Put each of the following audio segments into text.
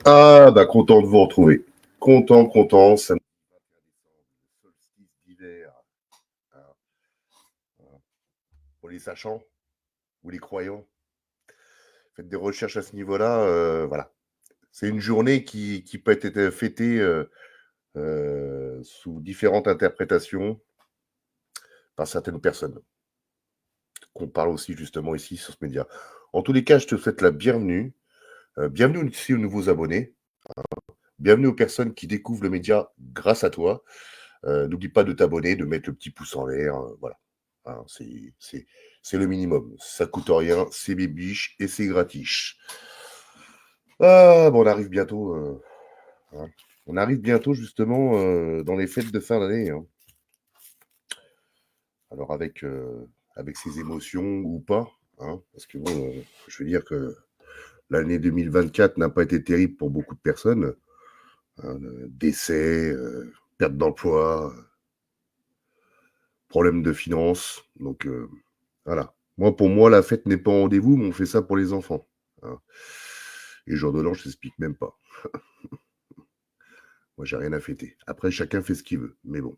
Ah, bah content de vous retrouver. Content, content. Samedi 21 décembre, le solstice d'hiver. Hein, hein. Pour les sachants ou les croyants, faites des recherches à ce niveau-là. Voilà. C'est une journée qui peut être fêtée sous différentes interprétations par certaines personnes, qu'on parle aussi justement ici sur ce média. En tous les cas, je te souhaite la bienvenue. Bienvenue aussi aux nouveaux abonnés. Bienvenue aux personnes qui découvrent le média grâce à toi. N'oublie pas de t'abonner, de mettre le petit pouce en l'air, voilà. Hein, c'est le minimum. Ça coûte rien, c'est bibiche et c'est gratiche. Ah, bon, on arrive bientôt. Hein. On arrive bientôt justement dans les fêtes de fin d'année. Hein. Alors avec ses émotions ou pas, hein, parce que bon, je veux dire que l'année 2024 n'a pas été terrible pour beaucoup de personnes. Hein, décès, perte d'emploi, problème de finances. Donc voilà. Moi, pour moi, la fête n'est pas en rendez-vous, mais on fait ça pour les enfants. Hein. Et jour de l'an, je t'explique même pas. Moi, j'ai rien à fêter. Après, chacun fait ce qu'il veut. Mais bon.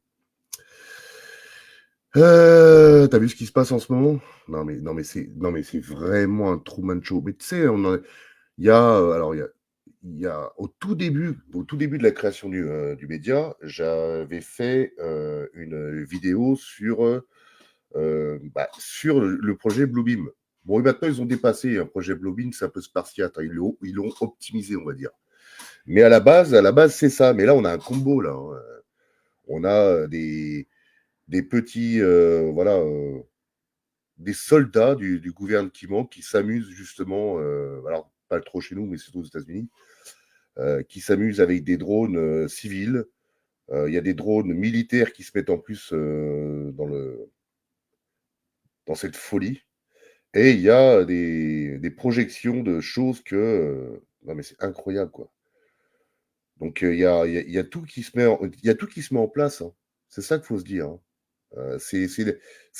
T'as vu ce qui se passe en ce moment? Non, mais c'est vraiment un Truman Show. Mais tu sais, il y a, alors, il y a au tout début de la création du média, j'avais fait une vidéo sur le projet Bluebeam. Bon, et maintenant, ils ont dépassé un projet Bluebeam, c'est un peu spartiate. Hein, ils l'ont optimisé, on va dire. Mais à la base, c'est ça. Mais là, on a un combo, là. Hein. On a des petits, voilà, des soldats du gouvernement qui s'amusent justement, alors pas trop chez nous, mais surtout aux États-Unis, qui s'amusent avec des drones civils. Il y a des drones militaires qui se mettent en plus dans cette folie. Et il y a des projections de choses que. Non, mais c'est incroyable, quoi. Donc, il y a tout qui se met il y a tout qui se met en place. Hein. C'est ça qu'il faut se dire. Hein. C'est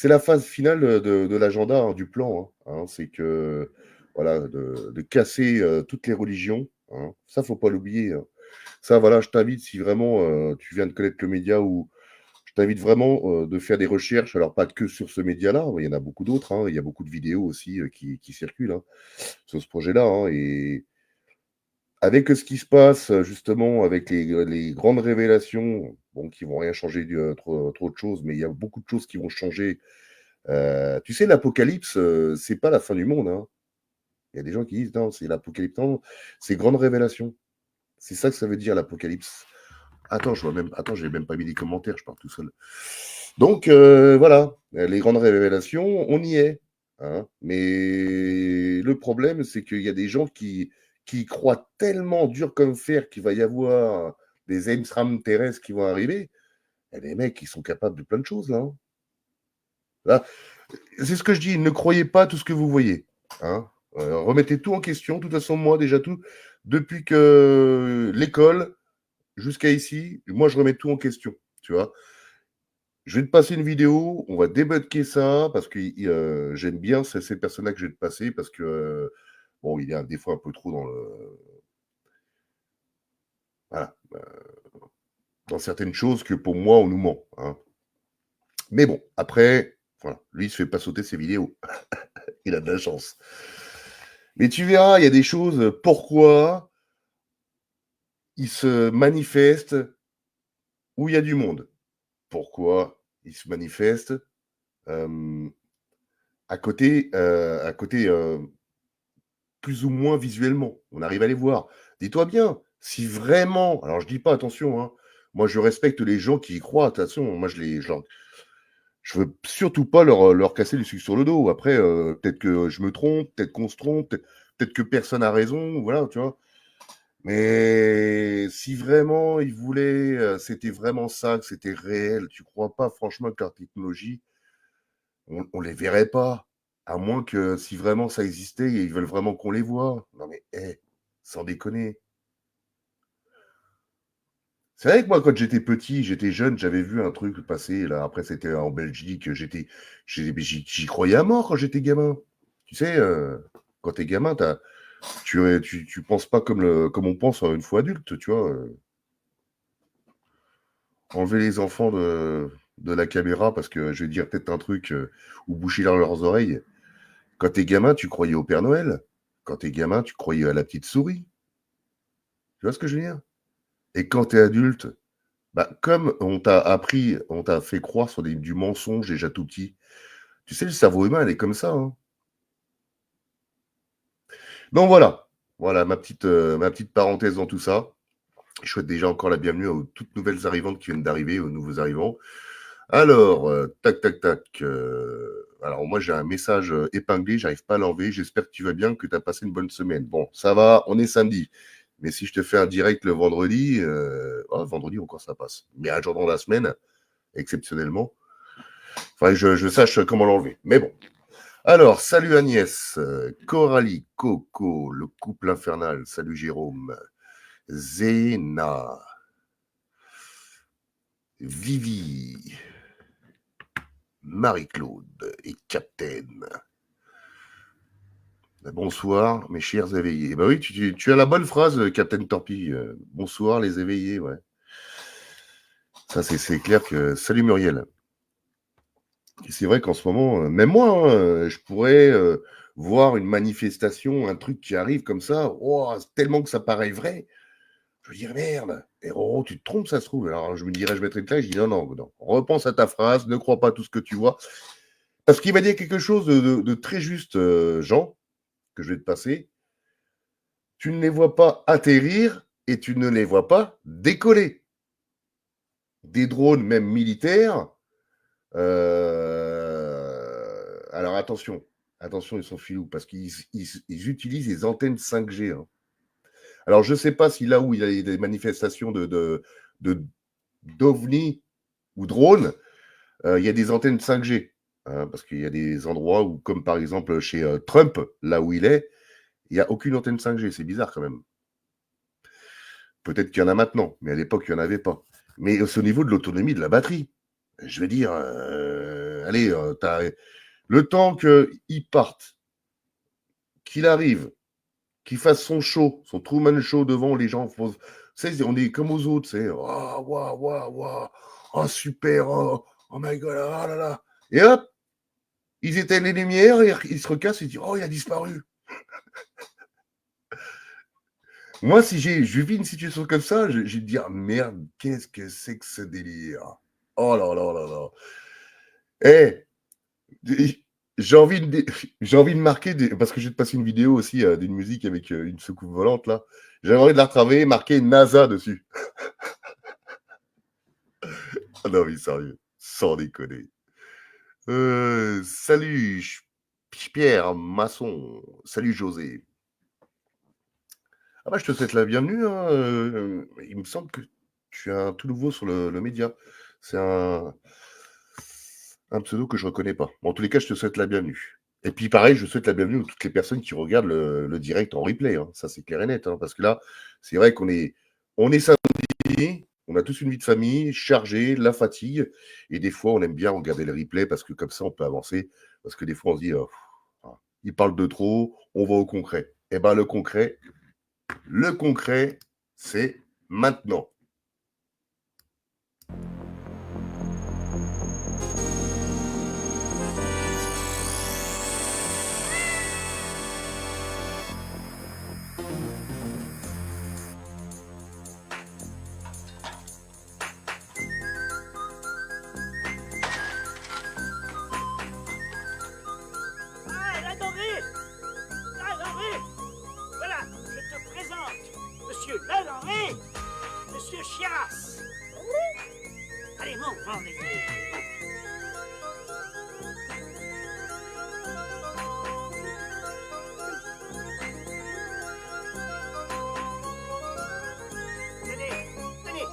la phase finale de l'agenda, hein, du plan. Hein. Hein. C'est que, voilà, de casser toutes les religions. Hein. Ça, faut pas l'oublier. Hein. Ça, voilà, je t'invite, si vraiment tu viens de connaître le média ou je t'invite vraiment de faire des recherches, alors pas que sur ce média-là, il y en a beaucoup d'autres, hein, il y a beaucoup de vidéos aussi qui circulent hein, sur ce projet-là. Hein, et avec ce qui se passe justement, avec les grandes révélations, bon, qui vont rien changer trop de choses, mais il y a beaucoup de choses qui vont changer. Tu sais, l'apocalypse, c'est pas la fin du monde. Hein. Il y a des gens qui disent non, c'est l'apocalypse, non, c'est grande révélation. C'est ça que ça veut dire l'apocalypse. Attends, j'ai même pas mis des commentaires, je parle tout seul. Donc voilà, les grandes révélations, on y est. Hein. Mais le problème, c'est qu'il y a des gens qui croient tellement dur comme fer qu'il va y avoir des extraterrestres qui vont arriver. Et les mecs, ils sont capables de plein de choses, là. Hein. Là, c'est ce que je dis, ne croyez pas tout ce que vous voyez. Hein. Remettez tout en question. De toute façon, moi, déjà tout, depuis que l'école jusqu'à ici, moi, je remets tout en question. Tu vois. Je vais te passer une vidéo, on va débunker ça, parce que j'aime bien ces personnes-là que je vais te passer, parce que, bon, il est des fois un peu trop voilà, dans certaines choses que pour moi, on nous ment. Hein. Mais bon, après, voilà, lui, il se fait pas sauter ses vidéos. Il a de la chance. Mais tu verras, il y a des choses, pourquoi il se manifeste où il y a du monde. Pourquoi il se manifeste euh, à côté plus ou moins visuellement. On arrive à les voir. Dis-toi bien, si vraiment, alors je dis pas attention, hein, moi je respecte les gens qui y croient, attention, moi je veux surtout pas leur casser les sucres sur le dos. Après, peut-être que je me trompe, peut-être qu'on se trompe, peut-être que personne a raison, voilà, tu vois. Mais si vraiment ils voulaient, c'était vraiment ça, que c'était réel, tu crois pas franchement que leur technologie, on les verrait pas. À moins que si vraiment ça existait et ils veulent vraiment qu'on les voit. Non mais, sans déconner. C'est vrai que moi, quand j'étais petit, j'étais jeune, j'avais vu un truc passer, là, après c'était en Belgique, j'y croyais à mort quand j'étais gamin. Tu sais, quand t'es gamin, Tu penses pas comme on pense une fois adulte, tu vois. Enlever les enfants de la caméra parce que je vais dire peut-être un truc ou boucher leurs oreilles. Quand t'es gamin, tu croyais au Père Noël. Quand t'es gamin, tu croyais à la petite souris. Tu vois ce que je veux dire? Et quand t'es adulte, bah, comme on t'a appris, on t'a fait croire sur du mensonge déjà tout petit. Tu sais, le cerveau humain, il est comme ça, hein. Donc voilà, voilà ma petite parenthèse dans tout ça. Je souhaite déjà encore la bienvenue aux toutes nouvelles arrivantes qui viennent d'arriver, aux nouveaux arrivants. Alors, tac, tac, tac. Alors moi, j'ai un message épinglé, j'arrive pas à l'enlever. J'espère que tu vas bien, que tu as passé une bonne semaine. Bon, ça va, on est samedi. Mais si je te fais un direct le vendredi, vendredi encore ça passe. Mais un jour dans la semaine, exceptionnellement, faudrait que je sache comment l'enlever. Mais bon. Alors, salut Agnès, Coralie, Coco, le couple infernal, salut Jérôme, Zéna, Vivi, Marie-Claude et Captain. Bonsoir, mes chers éveillés. Bah oui, tu as la bonne phrase, Captain Torpille. Bonsoir, les éveillés, ouais. Ça, c'est clair que. Salut Muriel. Et c'est vrai qu'en ce moment, même moi, hein, je pourrais voir une manifestation, un truc qui arrive comme ça, oh, tellement que ça paraît vrai. Je veux dire, merde, héros, tu te trompes, ça se trouve. Alors, je me dirais, je mettrais une claque, je dis non, non, non. Repense à ta phrase, ne crois pas tout ce que tu vois. Parce qu'il va dire quelque chose de très juste, Jean, que je vais te passer. Tu ne les vois pas atterrir et tu ne les vois pas décoller. Des drones, même militaires. Alors attention, attention, ils sont filous parce qu'ils utilisent les antennes 5G. Hein. Alors je ne sais pas si là où il y a des manifestations d'ovnis ou drones, il y a des antennes 5G. Hein, parce qu'il y a des endroits où, comme par exemple chez Trump, là où il est, il n'y a aucune antenne 5G. C'est bizarre quand même. Peut-être qu'il y en a maintenant, mais à l'époque, il n'y en avait pas. Mais c'est au niveau de l'autonomie de la batterie. Je veux dire, allez, le temps qu'il parte, qu'il arrive, qu'il fasse son show, son Truman Show devant les gens. Tu sais, on est comme aux autres, c'est oh, waouh, waouh, waouh, oh, super, oh my god, oh là là. Et hop, ils éteignent les lumières, et ils se recassent et ils disent oh, il a disparu. Moi, si je vis une situation comme ça, je vais te dire merde, qu'est-ce que c'est que ce délire? Oh là là là là. Eh, j'ai envie de marquer, parce que je vais te passer une vidéo aussi d'une musique avec une soucoupe volante là. J'ai envie de la retravailler, marquer NASA dessus. Ah non, mais sérieux, sans déconner. Salut Pierre Masson, salut José. Ah bah je te souhaite la bienvenue. Hein, il me semble que tu es un tout nouveau sur le média. C'est un pseudo que je reconnais pas. Bon, en tous les cas, je te souhaite la bienvenue. Et puis pareil, je souhaite la bienvenue à toutes les personnes qui regardent le direct en replay. Hein. Ça, c'est clair et net. Hein, parce que là, c'est vrai on est samedi, on a tous une vie de famille chargée, la fatigue. Et des fois, on aime bien regarder le replay parce que comme ça, on peut avancer. Parce que des fois, on se dit, il parle de trop, on va au concret. Eh bien, le concret, c'est maintenant. Monsieur Chiaras. Allez, monte, Tenez, tenez.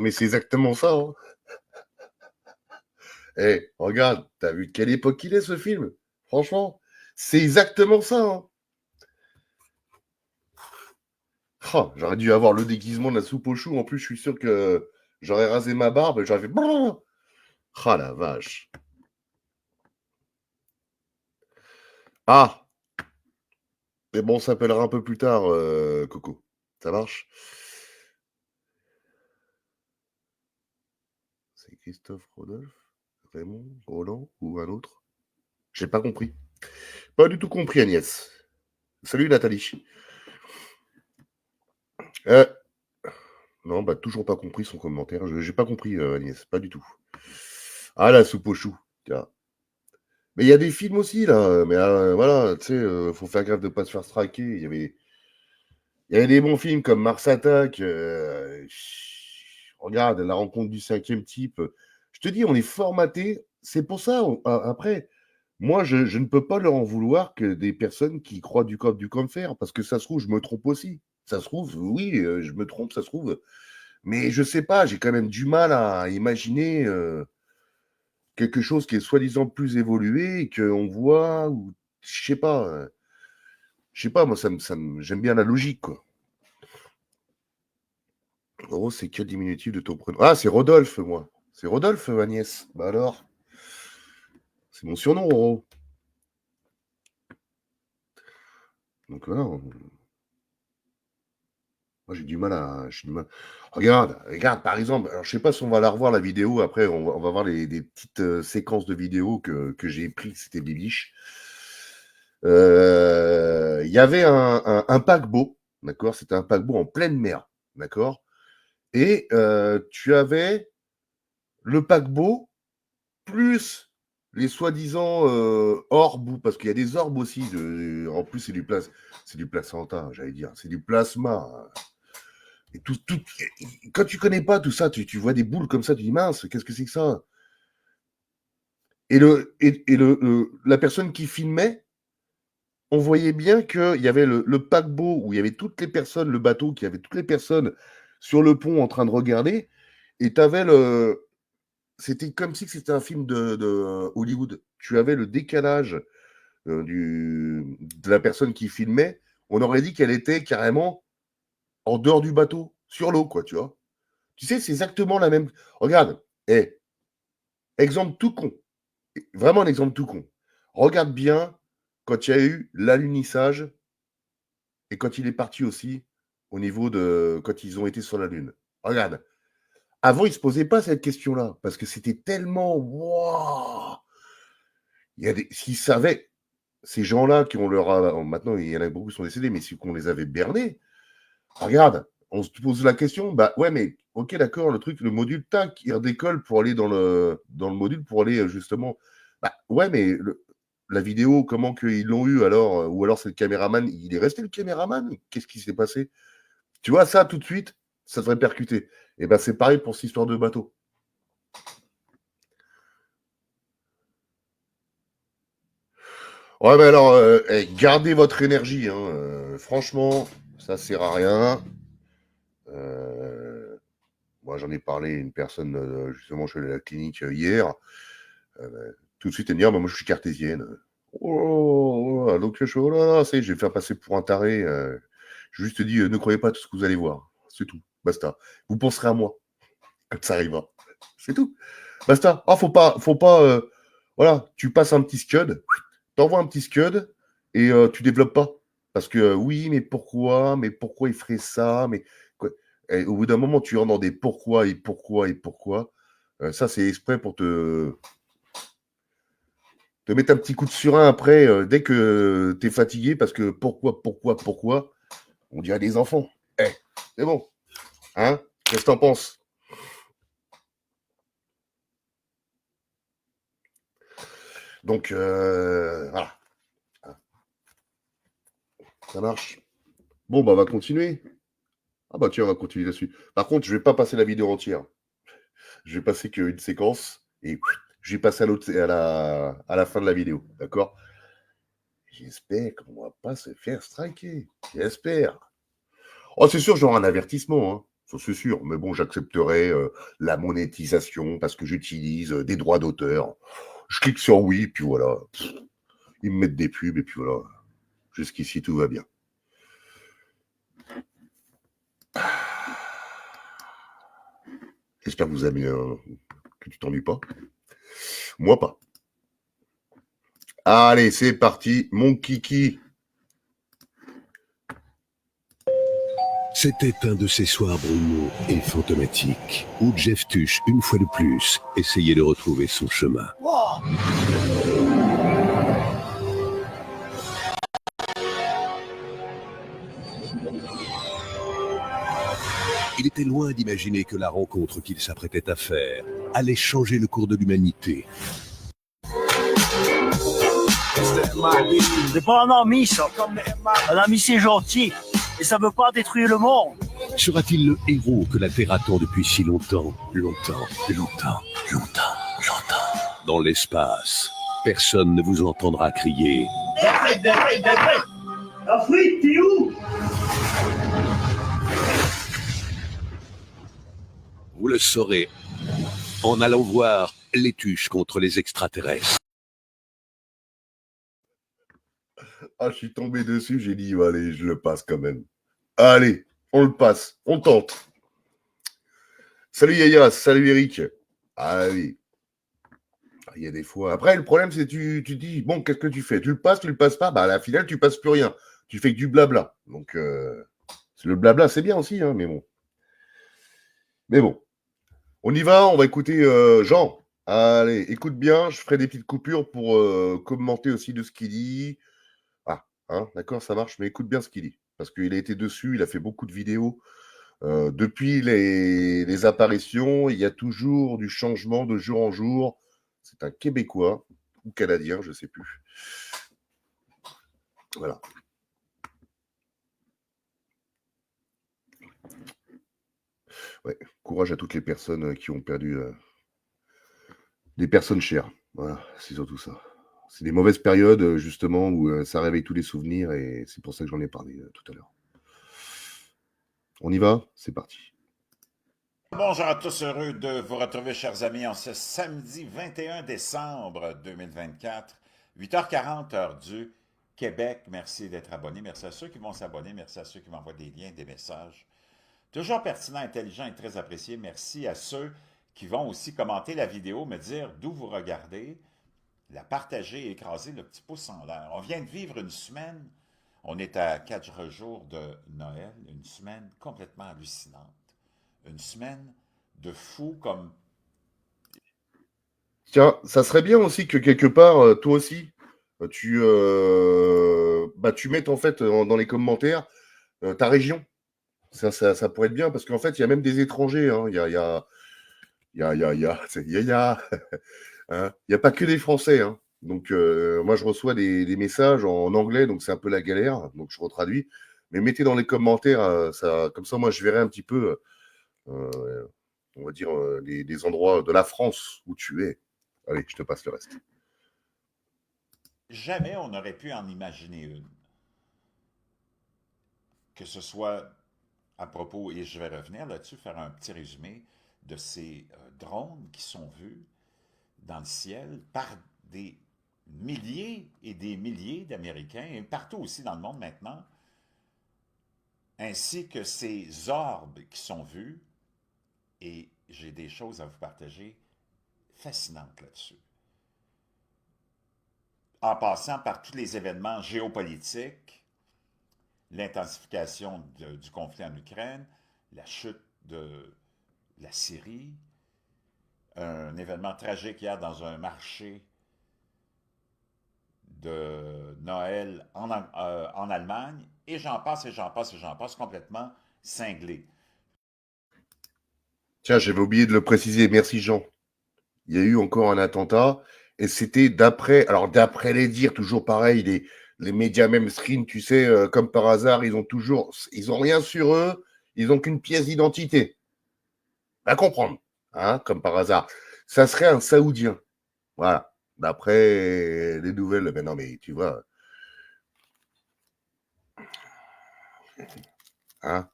mais c'est exactement ça. Hein. Eh, regarde, t'as vu de quelle époque il est ce film? Franchement, c'est exactement ça. Hein. Ah, j'aurais dû avoir le déguisement de la soupe aux choux. En plus, je suis sûr que j'aurais rasé ma barbe et j'aurais fait. Ah la vache. Ah, mais bon, on s'appellera un peu plus tard, Coco. Ça marche? C'est Christophe Rodolphe, Raymond, Roland ou un autre? J'ai pas compris. Pas du tout compris, Agnès. Salut Nathalie. Euh, non, bah toujours pas compris son commentaire. J'ai pas compris, Agnès, pas du tout. Ah, la soupe aux choux. Tiens. Mais il y a des films aussi, là. Mais voilà, tu sais, faut faire gaffe de pas se faire striker. Il y avait des bons films comme Mars Attack. Regarde, La rencontre du cinquième type. Je te dis, on est formaté. C'est pour ça, après, moi, je ne peux pas leur en vouloir que des personnes qui croient du comme faire, parce que ça se trouve, je me trompe aussi. Ça se trouve, oui, je me trompe, ça se trouve. Mais je sais pas, j'ai quand même du mal à imaginer quelque chose qui est soi-disant plus évolué et qu'on voit, ou je sais pas, moi, j'aime bien la logique, quoi. Oh, c'est quel diminutif de ton prénom? Ah, c'est Rodolphe, moi. C'est Rodolphe, Agnès. Bah alors, c'est mon surnom, Roro. Donc voilà, moi j'ai du mal. Regarde, par exemple, alors je sais pas si on va la revoir la vidéo, après on va voir des petites séquences de vidéos que j'ai prises, c'était bibiche. Il y avait un paquebot, d'accord? C'était un paquebot en pleine mer, d'accord? Et tu avais le paquebot plus les soi-disant orbes, parce qu'il y a des orbes aussi. En plus, c'est du placenta, j'allais dire. C'est du plasma. Et quand tu connais pas tout ça, tu vois des boules comme ça, tu dis mince, qu'est-ce que c'est que ça? La personne qui filmait, on voyait bien qu'il y avait le paquebot où il y avait toutes les personnes, le bateau qui avait toutes les personnes sur le pont en train de regarder, et tu avais le. C'était comme si c'était un film de Hollywood. Tu avais le décalage de la personne qui filmait. On aurait dit qu'elle était carrément en dehors du bateau, sur l'eau, quoi, tu vois. Tu sais, c'est exactement la même. Regarde, exemple tout con, vraiment un exemple tout con. Regarde bien quand il y a eu l'alunissage et quand il est parti aussi au niveau de quand ils ont été sur la Lune. Regarde, avant, ils ne se posaient pas cette question-là parce que c'était tellement. Wow. S'ils savaient, ces gens-là qui ont leur. Maintenant, il y en a beaucoup qui sont décédés, mais ceux qu'on les avait bernés, regarde, on se pose la question, bah ouais, mais ok, d'accord, le module, tac, il redécolle pour aller dans le module pour aller justement. Bah ouais, mais la vidéo, comment qu'ils l'ont eu alors, ou alors c'est le caméraman, il est resté le caméraman, qu'est-ce qui s'est passé? Tu vois, ça tout de suite, ça devrait percuter. Et ben c'est pareil pour cette histoire de bateau. Ouais, mais alors, gardez votre énergie, hein, franchement, ça sert à rien. Euh, Moi, j'en ai parlé à une personne, justement, je suis allé à la clinique hier. Tout de suite, elle me dit, ah, bah, moi, je suis cartésienne. Oh, donc, je suis, oh là là, ça y est, je vais me faire passer pour un taré. Je juste dit, ne croyez pas tout ce que vous allez voir. C'est tout. Basta. Vous penserez à moi quand ça arrivera. C'est tout. Basta. Ah, faut pas, voilà, tu passes un petit scud, t'envoies un petit scud et tu développes pas. Parce que oui, mais pourquoi? Mais pourquoi il ferait ça? Mais quoi? Et au bout d'un moment, tu rentres dans des pourquoi et pourquoi et pourquoi. Ça, c'est exprès pour te mettre un petit coup de surin après, dès que tu es fatigué, parce que pourquoi, on dirait des enfants. Eh, c'est bon. Hein? Qu'est-ce que t'en penses? Donc, voilà. Ça marche. Bon, bah, on va continuer. Ah, bah, tiens, on va continuer là-dessus. Par contre, je vais pas passer la vidéo entière. Je vais passer qu'une séquence et je vais passer à la fin de la vidéo. D'accord? J'espère qu'on va pas se faire striker. J'espère. Oh, c'est sûr, j'aurai un avertissement. Hein. ça c'est sûr. Mais bon, j'accepterai la monétisation parce que j'utilise des droits d'auteur. Je clique sur oui, puis voilà. Ils me mettent des pubs, et puis voilà. Jusqu'ici, tout va bien. J'espère que vous aimez, que tu t'ennuies pas. Moi, pas. Allez, c'est parti, mon kiki. C'était un de ces soirs brumeux et fantomatiques où Jeff Tuch, une fois de plus, essayait de retrouver son chemin. Whoa! Il était loin d'imaginer que la rencontre qu'il s'apprêtait à faire allait changer le cours de l'humanité. C'est pas un ami, ça. Un ami, c'est gentil. Et ça veut pas détruire le monde. Sera-t-il le héros que la Terre attend depuis si longtemps? Dans l'espace, personne ne vous entendra crier. Afrique, t'es où? Vous le saurez en allant voir les Tuches contre les extraterrestres. Ah, je suis tombé dessus, j'ai dit, allez, je le passe quand même. Allez, on le passe, on tente. Salut Yaya, salut Eric. Allez. Il y a des fois. Après, le problème, c'est que tu dis, bon, qu'est-ce que tu fais? Tu le passes pas, bah à la finale, tu passes plus rien. Tu fais que du blabla. Donc, le blabla, c'est bien aussi, hein, mais bon. On y va, on va écouter Jean. Allez, écoute bien, je ferai des petites coupures pour commenter aussi de ce qu'il dit. Ah, hein, d'accord, ça marche, mais écoute bien ce qu'il dit. Parce qu'il a été dessus, il a fait beaucoup de vidéos. Depuis les apparitions, il y a toujours du changement de jour en jour. C'est un Québécois ou Canadien, je ne sais plus. Voilà. Ouais, courage à toutes les personnes qui ont perdu des personnes chères. Voilà, c'est surtout ça. C'est des mauvaises périodes, justement, où ça réveille tous les souvenirs, et c'est pour ça que j'en ai parlé tout à l'heure. On y va? C'est parti. Bonjour à tous, heureux de vous retrouver, chers amis, en ce samedi 21 décembre 2024, 8h40, heure du Québec. Merci d'être abonné. Merci à ceux qui vont s'abonner. Merci à ceux qui m'envoient des liens, des messages. Toujours pertinent, intelligent et très apprécié. Merci à ceux qui vont aussi commenter la vidéo, me dire d'où vous regardez, la partager et écraser le petit pouce en l'air. On vient de vivre une semaine. On est à 4 jours de Noël, une semaine complètement hallucinante. Une semaine de fou comme... Tiens, ça serait bien aussi que quelque part, toi aussi, tu mettes en fait dans les commentaires ta région. Ça pourrait être bien, parce qu'en fait, il y a même des étrangers. Hein. Il y a pas que des Français. Hein. Donc, moi, je reçois des messages en anglais, donc c'est un peu la galère. Donc, je retraduis. Mais mettez dans les commentaires, comme ça, moi, je verrai un petit peu... on va dire, des endroits de la France où tu es. Allez, je te passe le reste. Jamais on n'aurait pu en imaginer une. Que ce soit à propos, et je vais revenir là-dessus, faire un petit résumé de ces drones qui sont vus dans le ciel par des milliers et des milliers d'Américains, et partout aussi dans le monde maintenant, ainsi que ces orbes qui sont vus. Et j'ai des choses à vous partager fascinantes là-dessus. En passant par tous les événements géopolitiques, l'intensification du conflit en Ukraine, la chute de la Syrie, un événement tragique hier dans un marché de Noël en Allemagne, et j'en passe, complètement cinglé. Tiens, j'avais oublié de le préciser. Merci, Jean. Il y a eu encore un attentat, et c'était d'après les dires, toujours pareil, les médias mainstream, tu sais, comme par hasard, ils ont rien sur eux, ils n'ont qu'une pièce d'identité. À comprendre, hein, comme par hasard. Ça serait un Saoudien. Voilà. D'après les nouvelles, ben non, mais tu vois. Hein.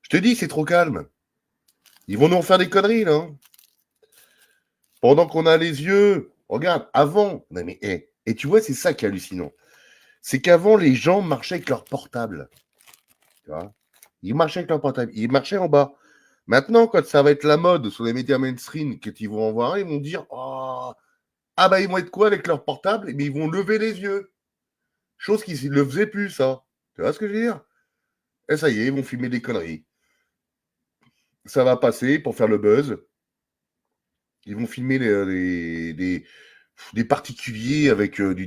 Je te dis, c'est trop calme. Ils vont nous refaire des conneries, là. Hein. Pendant qu'on a les yeux... Regarde, avant... Non, mais, et tu vois, c'est ça qui est hallucinant. C'est qu'avant, les gens marchaient avec leur portable. Tu vois, ils marchaient avec leur portable. Ils marchaient en bas. Maintenant, quand ça va être la mode sur les médias mainstream, qu'ils vont en voir, ils vont dire oh, ah bah ils vont être quoi avec leur portable? Mais ils vont lever les yeux. Chose qu'ils ne le faisaient plus, ça. Tu vois ce que je veux dire? Et ça y est, ils vont filmer des conneries. Ça va passer pour faire le buzz. Ils vont filmer des particuliers avec du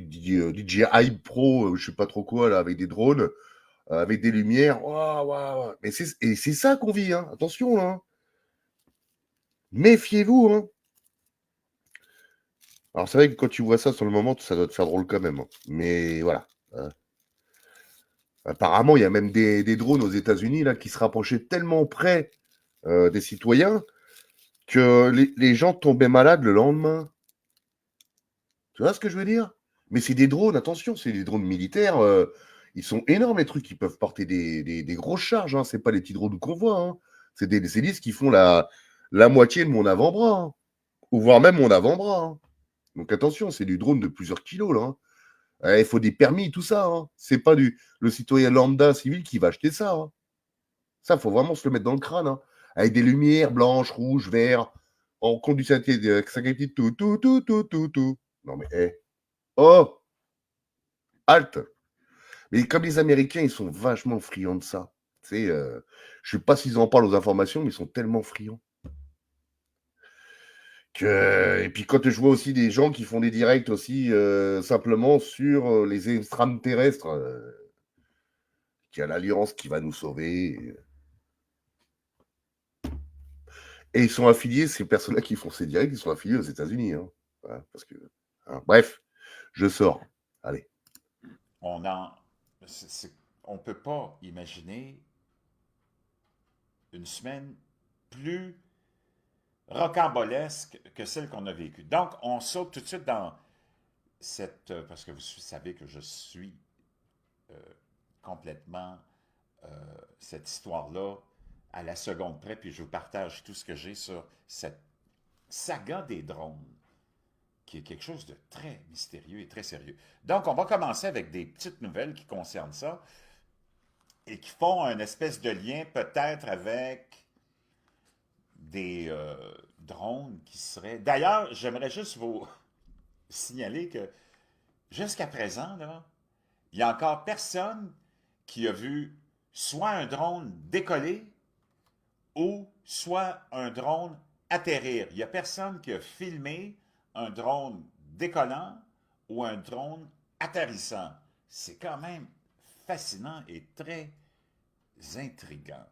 DJI Pro, je sais pas trop quoi, là, avec des drones, avec des lumières. Waouh, waouh. Mais c'est ça qu'on vit, hein. Attention, là. Hein. Méfiez-vous, hein. Alors, c'est vrai que quand tu vois ça sur le moment, ça doit te faire drôle quand même. Hein. Mais voilà. Apparemment, il y a même des drones aux États-Unis là qui se rapprochaient tellement près des citoyens que les gens tombaient malades le lendemain. Tu vois ce que je veux dire? Mais c'est des drones, attention, c'est des drones militaires. Ils sont énormes, les trucs. Ils peuvent porter des grosses charges. Hein. C'est pas les petits drones qu'on voit. Hein. C'est des hélices qui font la moitié de mon avant-bras. Hein. Ou voire même mon avant-bras. Hein. Donc attention, c'est du drone de plusieurs kilos, là. Hein. Il faut des permis, tout ça. Hein. C'est pas le citoyen lambda civil qui va acheter ça. Hein. Ça, il faut vraiment se le mettre dans le crâne. Hein. Avec des lumières blanches, rouges, verts, en conductivité, tout, tout, tout, tout, tout, tout. Non mais, oh, halte. Mais comme les Américains, ils sont vachement friands de ça. Tu sais, je sais pas s'ils en parlent aux informations, mais ils sont tellement friands. Et puis quand je vois aussi des gens qui font des directs aussi simplement sur les extraterrestres, qui a l'alliance qui va nous sauver. Et ils sont affiliés, ces personnes-là qui font ces directs, ils sont affiliés aux États-Unis. Hein. Voilà, parce que, hein. Bref, je sors. Allez. On ne peut pas imaginer une semaine plus rocambolesque que celle qu'on a vécue. Donc, on saute tout de suite dans cette... parce que vous savez que je suis euh, complètement cette histoire-là à la seconde près, puis je vous partage tout ce que j'ai sur cette saga des drones, qui est quelque chose de très mystérieux et très sérieux. Donc, on va commencer avec des petites nouvelles qui concernent ça et qui font un espèce de lien peut-être avec des drones qui seraient... D'ailleurs, j'aimerais juste vous signaler que jusqu'à présent, là, il n'y a encore personne qui a vu soit un drone décoller ou soit un drone atterrir. Il n'y a personne qui a filmé un drone décollant ou un drone atterrissant. C'est quand même fascinant et très intriguant.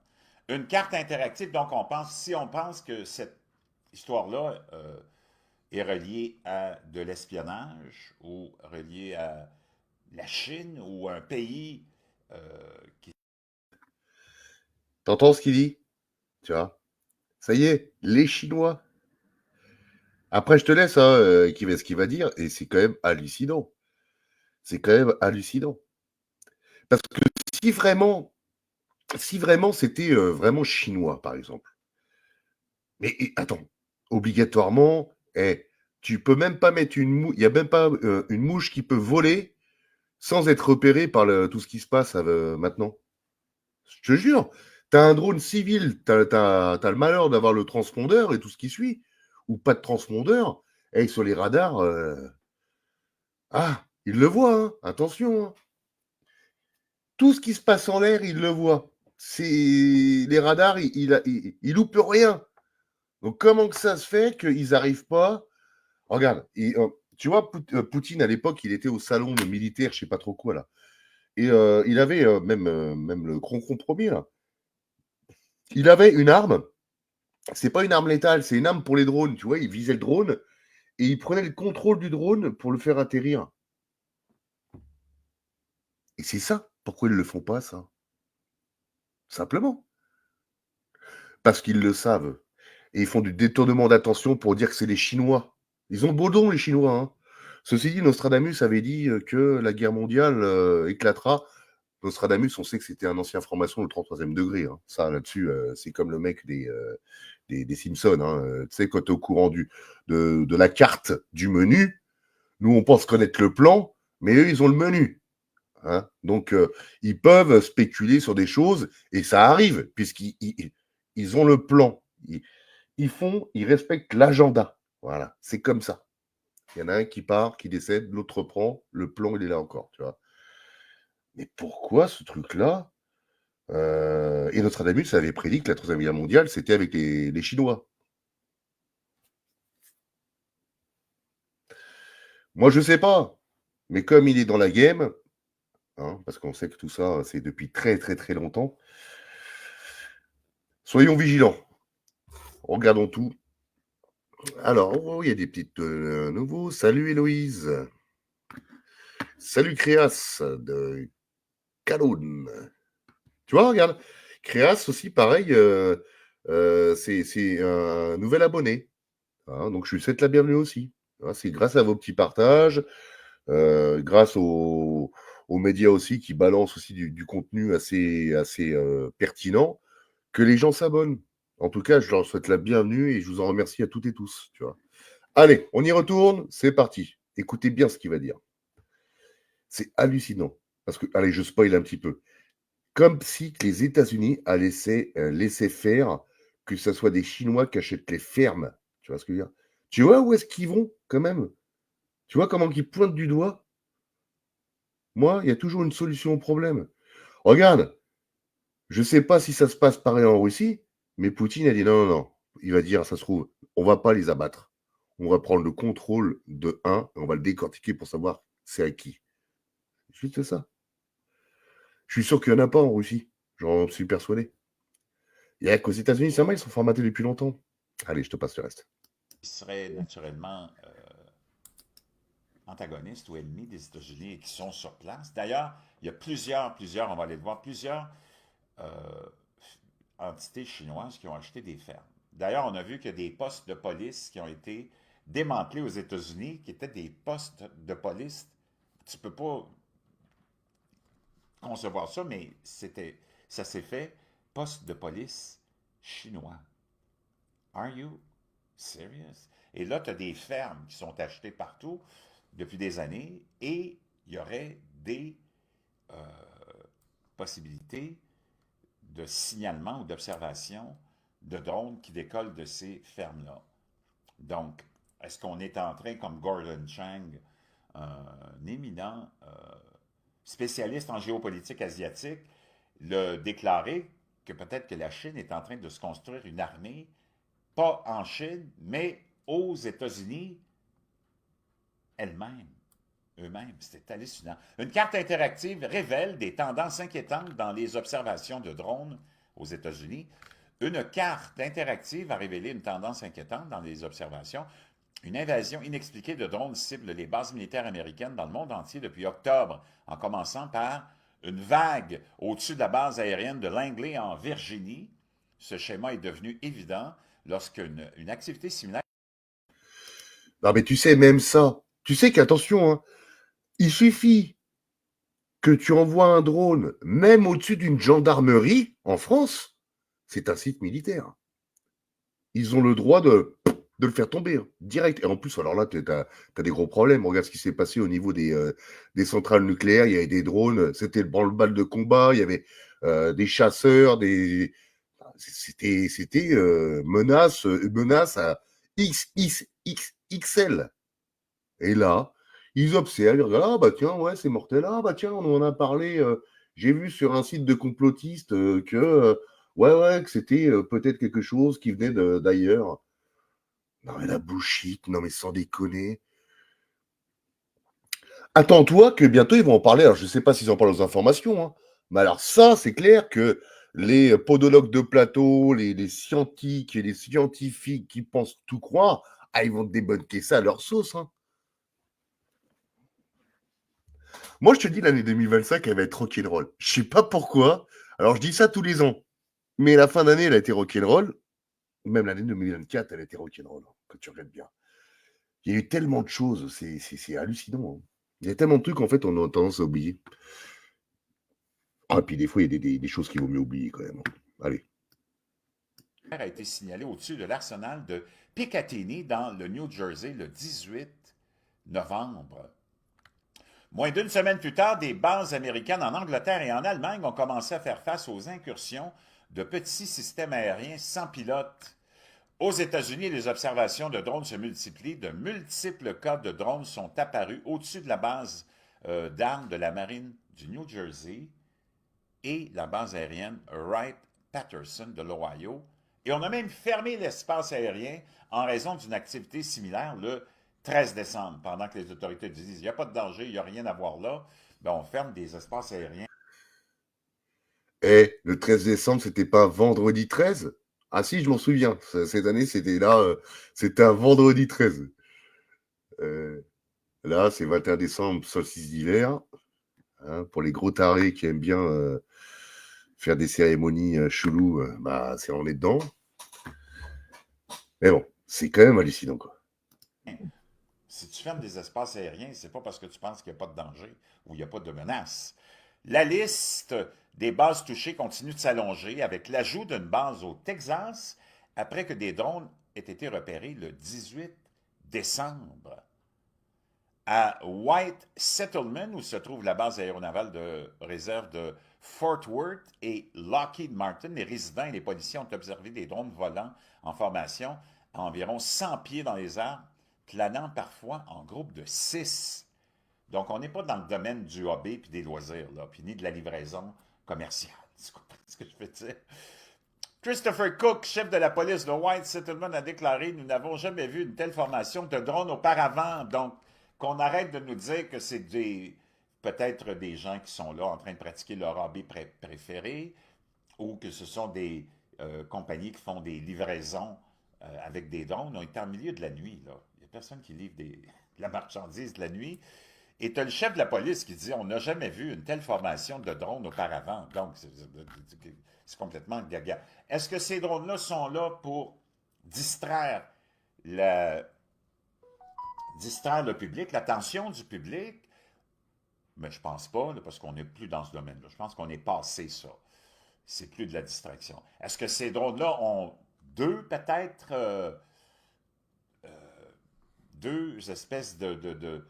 Une carte interactive, donc si on pense que cette histoire-là est reliée à de l'espionnage ou reliée à la Chine ou un pays qui... T'entends ce qu'il dit? Tu vois? Ça y est, les Chinois. Après, je te laisse hein, ce qu'il va dire, et c'est quand même hallucinant. C'est quand même hallucinant. Parce que si vraiment c'était vraiment chinois, par exemple. Mais attends, obligatoirement, tu peux même pas mettre une mouche, il n'y a même pas une mouche qui peut voler sans être repérée par tout ce qui se passe maintenant. Je te jure, t'as un drone civil, t'as le malheur d'avoir le transpondeur et tout ce qui suit, ou pas de transpondeur, et sur les radars, ils le voient, hein, attention. Hein. Tout ce qui se passe en l'air, ils le voient. Les radars, ils loupent rien. Donc comment que ça se fait qu'ils n'arrivent pas? Regarde, tu vois, Poutine à l'époque, il était au salon militaire, je sais pas trop quoi là. Et il avait même le grand compromis là. Il avait une arme. C'est pas une arme létale, c'est une arme pour les drones. Tu vois, il visait le drone et il prenait le contrôle du drone pour le faire atterrir. Et c'est ça. Pourquoi ils le font pas ça? Simplement. Parce qu'ils le savent. Et ils font du détournement d'attention pour dire que c'est les Chinois. Ils ont beau don, les Chinois. Hein. Ceci dit, Nostradamus avait dit que la guerre mondiale éclatera. Nostradamus, on sait que c'était un ancien franc-maçon, le 33e degré. Hein. Ça, là-dessus, c'est comme le mec des Simpsons. Hein. Tu sais, quand tu es au courant de la carte du menu, nous, on pense connaître le plan, mais eux, ils ont le menu. Hein. Donc, ils peuvent spéculer sur des choses, et ça arrive, puisqu'ils ont le plan. Ils respectent l'agenda. Voilà, c'est comme ça. Il y en a un qui part, qui décède, l'autre reprend, le plan, il est là encore, tu vois. Mais pourquoi ce truc-là et Nostradamus avait prédit que la Troisième Guerre mondiale, c'était avec les Chinois. Moi, je sais pas. Mais comme il est dans la game, hein, parce qu'on sait que tout ça, c'est depuis très, très, très longtemps, soyons vigilants. Regardons tout. Alors, oh, il y a des petites nouveaux. Salut Héloïse. Salut Créas de Caloune. Tu vois, regarde. Créas aussi, pareil, c'est un nouvel abonné. Hein, donc, je lui souhaite la bienvenue aussi. Hein, c'est grâce à vos petits partages, grâce aux médias aussi qui balancent aussi du contenu assez pertinent, que les gens s'abonnent. En tout cas, je leur souhaite la bienvenue et je vous en remercie à toutes et tous. Tu vois. Allez, on y retourne, c'est parti. Écoutez bien ce qu'il va dire. C'est hallucinant. Parce que, allez, je spoil un petit peu. Comme si les États-Unis allaient laisser faire que ce soit des Chinois qui achètent les fermes. Tu vois ce que je veux dire? Tu vois où est-ce qu'ils vont, quand même? Tu vois comment ils pointent du doigt? Moi, il y a toujours une solution au problème. Regarde, je ne sais pas si ça se passe pareil en Russie, mais Poutine a dit non, non, non. Il va dire, ça se trouve, on ne va pas les abattre. On va prendre le contrôle de un et on va le décortiquer pour savoir c'est à qui. Juste ça. Je suis sûr qu'il n'y en a pas en Russie. J'en suis persuadé. Il n'y a qu'aux États-Unis, ça va, ils sont formatés depuis longtemps. Allez, je te passe le reste. Qui serait naturellement antagonistes ou ennemis des États-Unis et qui sont sur place. D'ailleurs, il y a plusieurs, on va aller le voir, plusieurs entités chinoises qui ont acheté des fermes. D'ailleurs, on a vu qu'il y a des postes de police qui ont été démantelés aux États-Unis, qui étaient des postes de police. Tu ne peux pas concevoir ça, mais ça s'est fait, poste de police chinois. Are you serious? Et là, tu as des fermes qui sont achetées partout depuis des années et il y aurait des possibilités de signalement ou d'observation de drones qui décollent de ces fermes-là. Donc, est-ce qu'on est en train, comme Gordon Chang, un éminent spécialiste en géopolitique asiatique, le déclaré que peut-être que la Chine est en train de se construire une armée, pas en Chine, mais aux États-Unis eux-mêmes. C'était hallucinant. Une carte interactive révèle des tendances inquiétantes dans les observations de drones aux États-Unis. Une carte interactive a révélé une tendance inquiétante dans les observations. Une invasion inexpliquée de drones cible les bases militaires américaines dans le monde entier depuis octobre, en commençant par une vague au-dessus de la base aérienne de Langley en Virginie. Ce schéma est devenu évident lorsqu'une activité similaire... Non, mais tu sais, même ça, tu sais qu'attention, hein, il suffit que tu envoies un drone, même au-dessus d'une gendarmerie en France, c'est un site militaire. Ils ont le droit de le faire tomber, hein, direct. Et en plus, alors là, tu as des gros problèmes. Regarde ce qui s'est passé au niveau des centrales nucléaires. Il y avait des drones, c'était le branle-bas de combat, il y avait des chasseurs, c'était menace à XXXL. Et là, ils observent, ils regardent, ah bah tiens, ouais, c'est mortel, ah bah tiens, on en a parlé, j'ai vu sur un site de complotistes ouais, que c'était peut-être quelque chose qui venait d'ailleurs. Non mais la bullshit, non mais sans déconner. Attends-toi que bientôt ils vont en parler, alors je ne sais pas s'ils en parlent aux informations, hein, mais alors ça, c'est clair que les podologues de plateau, les scientifiques et les scientifiques qui pensent tout croire, ah, ils vont débunker ça à leur sauce, hein. Moi, je te dis, l'année 2025, elle va être rock'n'roll. Je sais pas pourquoi. Alors, je dis ça tous les ans. Mais la fin d'année, elle a été rock'n'roll. Même l'année 2024, elle a été rock'n'roll, hein, quand tu regardes bien. Il y a eu tellement de choses, c'est hallucinant. Hein. Il y a tellement de trucs, en fait, on a tendance à oublier. Ah, puis des fois, il y a des choses qu'il vaut mieux oublier, quand même. Allez. a été signalé au-dessus de l'arsenal de Picatinny dans le New Jersey le 18 novembre. Moins d'une semaine plus tard, des bases américaines en Angleterre et en Allemagne ont commencé à faire face aux incursions de petits systèmes aériens sans pilote. Aux États-Unis, les observations de drones se multiplient. De multiples cas de drones sont apparus au-dessus de la base d'armes de la marine du New Jersey et la base aérienne Wright-Patterson de l'Ohio. Et on a même fermé l'espace aérien en raison d'une activité similaire le 13 décembre, pendant que les autorités disent il n'y a pas de danger, il n'y a rien à voir là. Ben, on ferme des espaces aériens. Et le 13 décembre, c'était pas vendredi 13? Ah si, je m'en souviens. Cette année, c'était là, c'était un vendredi 13. Là, c'est 21 décembre, solstice d'hiver. Hein, pour les gros tarés qui aiment bien faire des cérémonies cheloues, bah, on est dedans. Mais bon, c'est quand même hallucinant, quoi. Si tu fermes des espaces aériens, c'est pas parce que tu penses qu'il n'y a pas de danger ou il n'y a pas de menace. La liste des bases touchées continue de s'allonger avec l'ajout d'une base au Texas après que des drones aient été repérés le 18 décembre. À White Settlement, où se trouve la base aéronavale de réserve de Fort Worth et Lockheed Martin, les résidents et les policiers ont observé des drones volants en formation à environ 100 pieds dans les airs, planant parfois en groupe de 6. Donc, on n'est pas dans le domaine du hobby puis des loisirs, là, puis ni de la livraison commerciale. C'est ce que je veux dire. Christopher Cook, chef de la police de White Settlement, a déclaré « Nous n'avons jamais vu une telle formation de drones auparavant. » Donc, qu'on arrête de nous dire que c'est peut-être des gens qui sont là en train de pratiquer leur hobby préféré ou que ce sont des compagnies qui font des livraisons avec des drones. On est en milieu de la nuit, là. Il n'y a personne qui livre de la marchandise de la nuit. Et tu as le chef de la police qui dit « On n'a jamais vu une telle formation de drones auparavant. » Donc, c'est complètement gaga. Est-ce que ces drones-là sont là pour distraire le public, l'attention du public? Mais je pense pas, là, parce qu'on n'est plus dans ce domaine-là. Je pense qu'on est passé ça. C'est plus de la distraction. Est-ce que ces drones-là ont peut-être, deux espèces de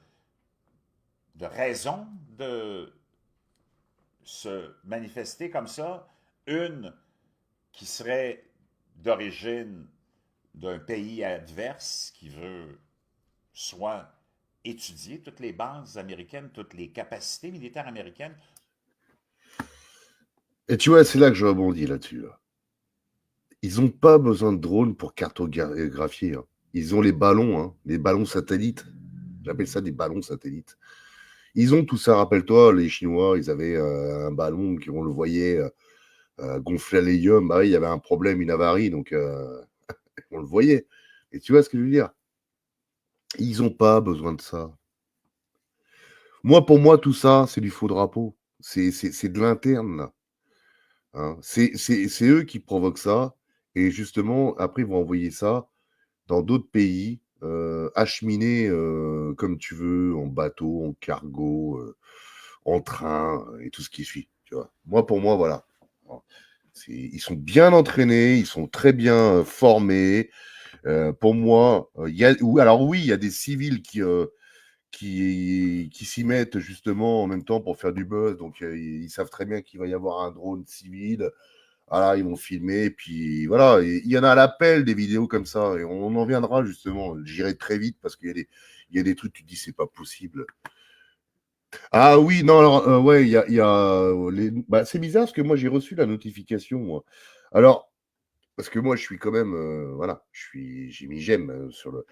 raisons de se manifester comme ça? Une qui serait d'origine d'un pays adverse qui veut soit étudier toutes les bases américaines, toutes les capacités militaires américaines. Et tu vois, c'est là que je rebondis là-dessus. Là. Ils n'ont pas besoin de drones pour cartographier. Hein. Ils ont les ballons satellites. J'appelle ça des ballons satellites. Ils ont tout ça, rappelle-toi, les Chinois, ils avaient un ballon on le voyait gonfler à l'hélium. Bah, il y avait un problème, une avarie, donc on le voyait. Et tu vois ce que je veux dire? Ils n'ont pas besoin de ça. Pour moi, tout ça, c'est du faux drapeau. C'est de l'interne, là. Hein. C'est eux qui provoquent ça. Et justement, après, ils vont envoyer ça dans d'autres pays, acheminer comme tu veux, en bateau, en cargo, en train, et tout ce qui suit. Tu vois. Pour moi, voilà. Ils sont bien entraînés, ils sont très bien formés. Pour moi, il y a des civils qui s'y mettent justement en même temps pour faire du buzz. Donc, ils savent très bien qu'il va y avoir un drone civil. Voilà, ils vont filmer. Et puis, voilà, il y en a à l'appel des vidéos comme ça. Et on en viendra justement. J'irai très vite parce qu'il y a des trucs, tu te dis, c'est pas possible. Ah oui, non, alors, ouais, il y a c'est bizarre parce que moi, j'ai reçu la notification, moi. Alors, parce que moi, je suis quand même, voilà, j'ai mis j'aime sur le.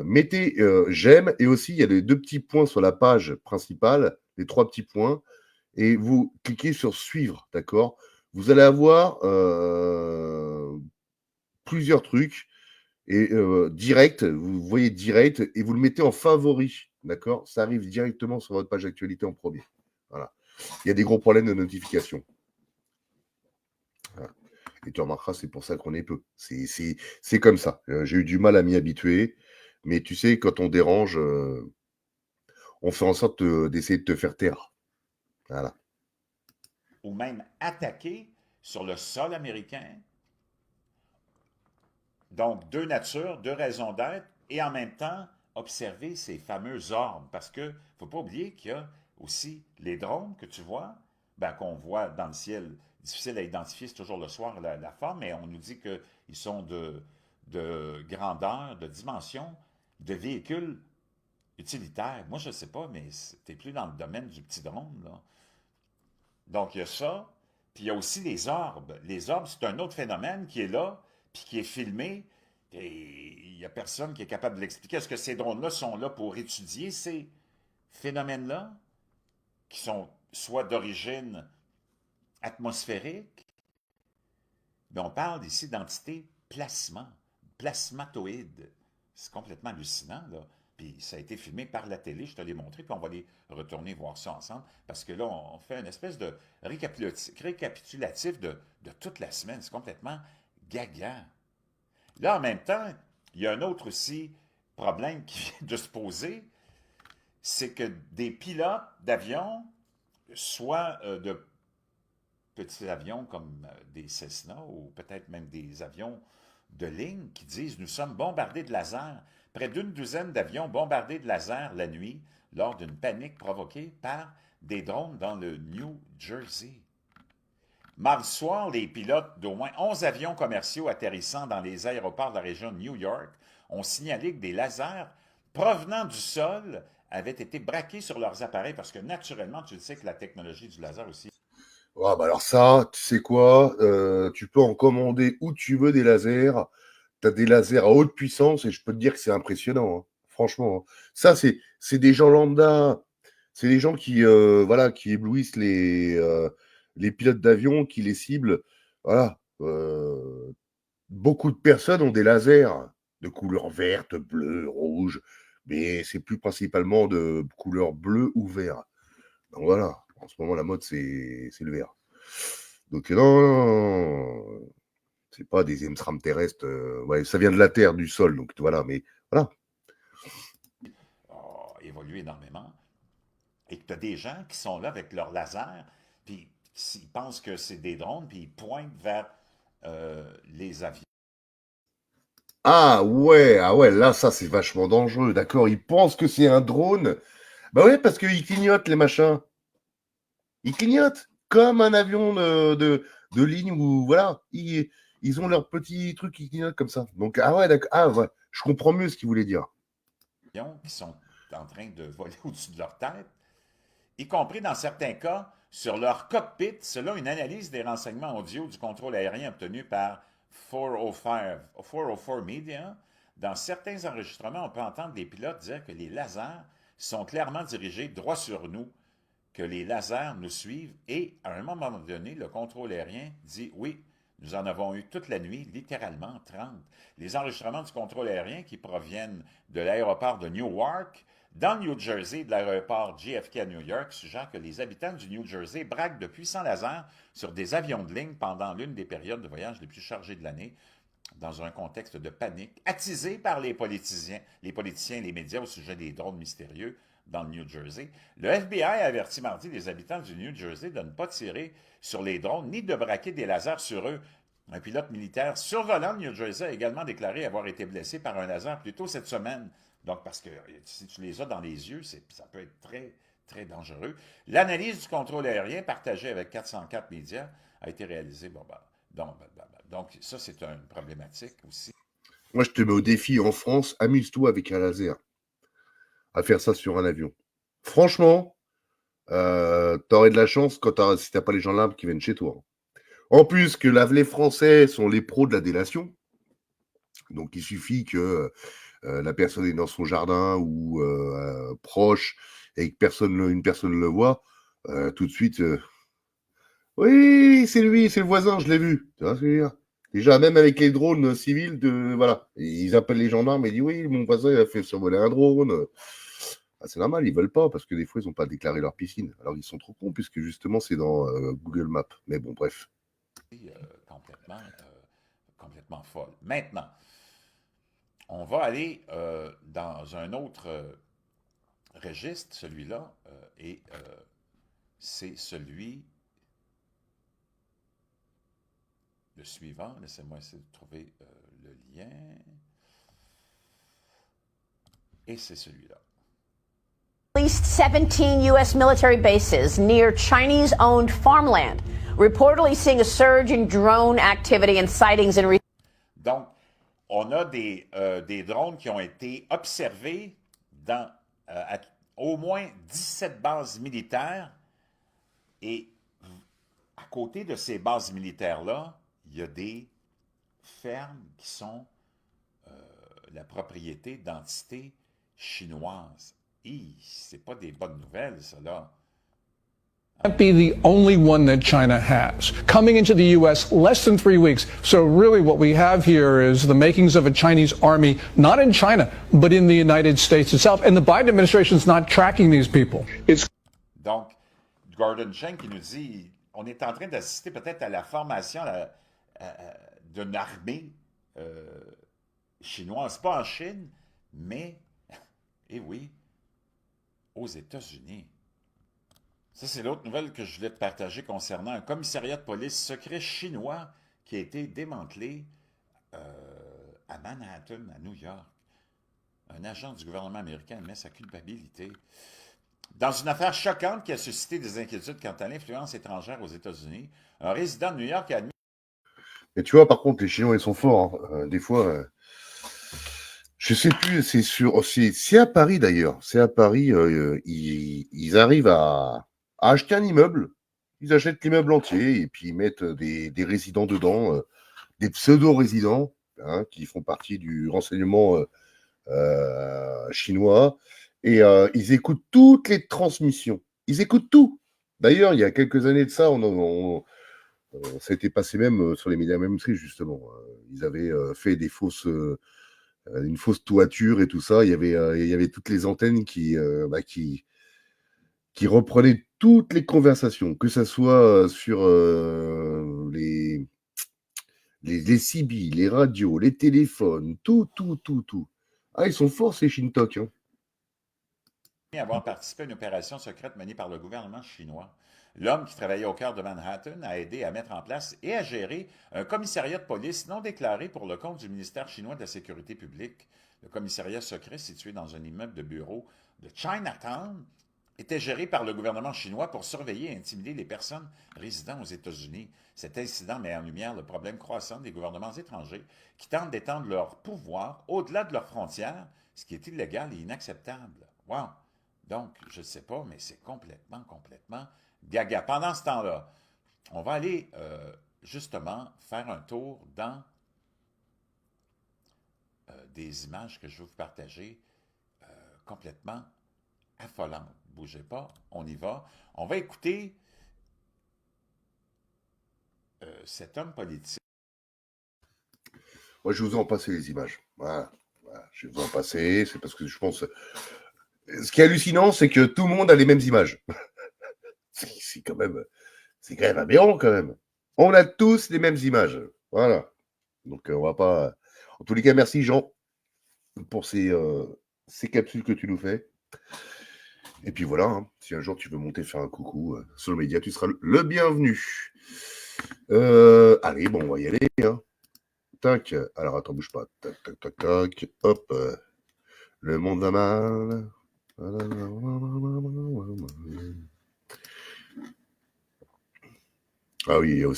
Mettez j'aime et aussi il y a les deux petits points sur la page principale, les trois petits points, et vous cliquez sur suivre, d'accord? Vous allez avoir plusieurs trucs et direct, vous voyez direct et vous le mettez en favori, d'accord? Ça arrive directement sur votre page d'actualité en premier. Voilà. Il y a des gros problèmes de notification. Voilà. Et tu remarqueras, c'est pour ça qu'on est peu. C'est comme ça. J'ai eu du mal à m'y habituer. Mais tu sais, quand on dérange, on fait en sorte d'essayer de te faire taire. Voilà. Ou même attaquer sur le sol américain Donc, deux natures, deux raisons d'être, et en même temps, observer ces fameux orbes. Parce que ne faut pas oublier qu'il y a aussi les drones que tu vois, ben, qu'on voit dans le ciel. Difficile à identifier, c'est toujours le soir la forme, mais on nous dit qu'ils sont de grandeur, de dimension, de véhicules utilitaires. Moi, je ne sais pas, mais tu n'es plus dans le domaine du petit drone, là. Donc, il y a ça. Puis il y a aussi les orbes. Les orbes, c'est un autre phénomène qui est là, puis qui est filmé. Et il n'y a personne qui est capable de l'expliquer. Est-ce que ces drones-là sont là pour étudier ces phénomènes-là, qui sont soit d'origine atmosphérique, mais on parle ici d'entités plasmatoïdes. C'est complètement hallucinant, là. Puis ça a été filmé par la télé, je te l'ai montré, puis on va aller retourner voir ça ensemble, parce que là, on fait une espèce de récapitulatif de toute la semaine. C'est complètement gaga. Là, en même temps, il y a un autre aussi problème qui vient de se poser, c'est que des pilotes d'avions, soit de petits avions comme des Cessna ou peut-être même des avions de ligne qui disent nous sommes bombardés de lasers. Près d'une douzaine d'avions bombardés de lasers la nuit lors d'une panique provoquée par des drones dans le New Jersey. Mardi soir, les pilotes d'au moins 11 avions commerciaux atterrissant dans les aéroports de la région de New York ont signalé que des lasers provenant du sol avaient été braqués sur leurs appareils parce que naturellement, tu le sais que la technologie du laser aussi. Ouais, bah alors ça, tu sais quoi, tu peux en commander où tu veux des lasers. Tu as des lasers à haute puissance et je peux te dire que c'est impressionnant, hein. Franchement, hein. Ça, c'est des gens lambda. C'est des gens qui, voilà, qui éblouissent les pilotes d'avion, qui les ciblent. Voilà. Beaucoup de personnes ont des lasers de couleur verte, bleue, rouge, mais c'est plus principalement de couleur bleue ou vert. Donc voilà, en ce moment, la mode, c'est le vert. Donc non, non, non, c'est pas des emstrams terrestres. Ouais, ça vient de la Terre, du sol, donc voilà, mais voilà. Évolué énormément. Et que tu as des gens qui sont là avec leur laser, puis ils pensent que c'est des drones, puis ils pointent vers les avions. Ah ouais, là, ça, c'est vachement dangereux, d'accord. Ils pensent que c'est un drone. Bah ouais, parce qu'ils clignotent, les machins. Ils clignotent comme un avion de ligne où, voilà, ils ont leur petit truc qui clignote comme ça. Donc, ah ouais, d'accord. Ah ouais, je comprends mieux ce qu'ils voulaient dire. Qui sont en train de voler au-dessus de leur tête, y compris dans certains cas sur leur cockpit, selon une analyse des renseignements audio du contrôle aérien obtenu par 404 Media. Dans certains enregistrements, on peut entendre les pilotes dire que les lasers sont clairement dirigés droit sur nous, que les lasers nous suivent et, à un moment donné, le contrôle aérien dit oui, nous en avons eu toute la nuit, littéralement 30. Les enregistrements du contrôle aérien qui proviennent de l'aéroport de Newark, dans le New Jersey, de l'aéroport JFK à New York, suggèrent que les habitants du New Jersey braquent de puissants lasers sur des avions de ligne pendant l'une des périodes de voyage les plus chargées de l'année, dans un contexte de panique, attisé par les politiciens et les médias au sujet des drones mystérieux dans le New Jersey. Le FBI a averti mardi les habitants du New Jersey de ne pas tirer sur les drones ni de braquer des lasers sur eux. Un pilote militaire survolant le New Jersey a également déclaré avoir été blessé par un laser plus tôt cette semaine. Donc, parce que si tu les as dans les yeux, ça peut être très, très dangereux. L'analyse du contrôle aérien partagée avec 404 médias a été réalisée. Donc, ça, c'est une problématique aussi. Moi, je te mets au défi en France, amuse-toi avec un laser à faire ça sur un avion. Franchement, t'aurais de la chance si t'as pas les gens là qui viennent chez toi. En plus que les Français sont les pros de la délation. Donc, il suffit que la personne est dans son jardin ou proche et que une personne le voit, tout de suite, oui, c'est lui, c'est le voisin, je l'ai vu. Tu vois ce que je veux dire. Déjà, même avec les drones civils, voilà, ils appellent les gendarmes et disent oui, mon voisin il a fait survoler un drone. Ah, c'est normal, ils veulent pas parce que des fois ils n'ont pas déclaré leur piscine. Alors ils sont trop cons puisque justement c'est dans Google Maps. Mais bon, bref. Complètement folle. Maintenant, on va aller dans un autre registre, celui-là, et c'est celui le suivant. Laissez-moi essayer de trouver le lien. Et c'est celui-là. At least 17 U.S. military bases near Chinese-owned farmland, reportedly seeing a surge in drone activity and sightings in Donc, on a des drones qui ont été observés dans au moins 17 bases militaires. Et à côté de ces bases militaires-là, il y a des fermes qui sont la propriété d'entités chinoises. C'est pas des bonnes nouvelles, ça, là. Can't be the only one that China has. Coming into the U.S. less than 3 weeks. So really what we have here is the makings of a Chinese army, not in China, but in the United States itself. And the Biden administration is not tracking these people. Donc, Gordon Cheng qui nous dit, on est en train d'assister peut-être à la formation d'une armée chinoise, pas en Chine, mais, eh oui, aux États-Unis. Ça, c'est l'autre nouvelle que je voulais te partager concernant un commissariat de police secret chinois qui a été démantelé à Manhattan, à New York. Un agent du gouvernement américain admet sa culpabilité. Dans une affaire choquante qui a suscité des inquiétudes quant à l'influence étrangère aux États-Unis, un résident de New York a admis... Et tu vois, par contre, les Chinois, ils sont forts. Hein. Des fois, je sais plus, c'est à Paris d'ailleurs. C'est à Paris, ils arrivent à acheter un immeuble. Ils achètent l'immeuble entier et puis ils mettent des résidents dedans, des pseudo-résidents hein, qui font partie du renseignement chinois. Et ils écoutent toutes les transmissions. Ils écoutent tout. D'ailleurs, il y a quelques années de ça, ça a été passé même sur les médias mainstream, justement. Ils avaient fait une fausse toiture et tout ça. Il y avait toutes les antennes qui reprenaient toutes les conversations, que ce soit sur les CB, les radios, les téléphones, tout. Ah, ils sont forts, ces Shintok. Hein. avoir participé à une opération secrète menée par le gouvernement chinois. L'homme qui travaillait au cœur de Manhattan a aidé à mettre en place et à gérer un commissariat de police non déclaré pour le compte du ministère chinois de la Sécurité publique. Le commissariat secret, situé dans un immeuble de bureau de Chinatown, était géré par le gouvernement chinois pour surveiller et intimider les personnes résidant aux États-Unis. Cet incident met en lumière le problème croissant des gouvernements étrangers qui tentent d'étendre leur pouvoir au-delà de leurs frontières, ce qui est illégal et inacceptable. Wow! Donc, je ne sais pas, mais c'est complètement gaga. Pendant ce temps-là, on va aller justement faire un tour dans des images que je vais vous partager complètement affolantes. Bougez pas, on y va. On va écouter cet homme politique. Moi, je vais vous en passer les images. Voilà. Je vais vous en passer, c'est parce que je pense... Ce qui est hallucinant, c'est que tout le monde a les mêmes images. c'est quand même aberrant, quand même. On a tous les mêmes images. Voilà. Donc, on va pas... En tous les cas, merci, Jean, pour ces capsules que tu nous fais. Et puis voilà, hein, si un jour tu veux monter faire un coucou sur le média, tu seras le bienvenu. Allez, bon, on va y aller. Hein. Tac. Alors, attends, bouge pas. Tac. Hop. Le monde va mal. Ah oui, il y a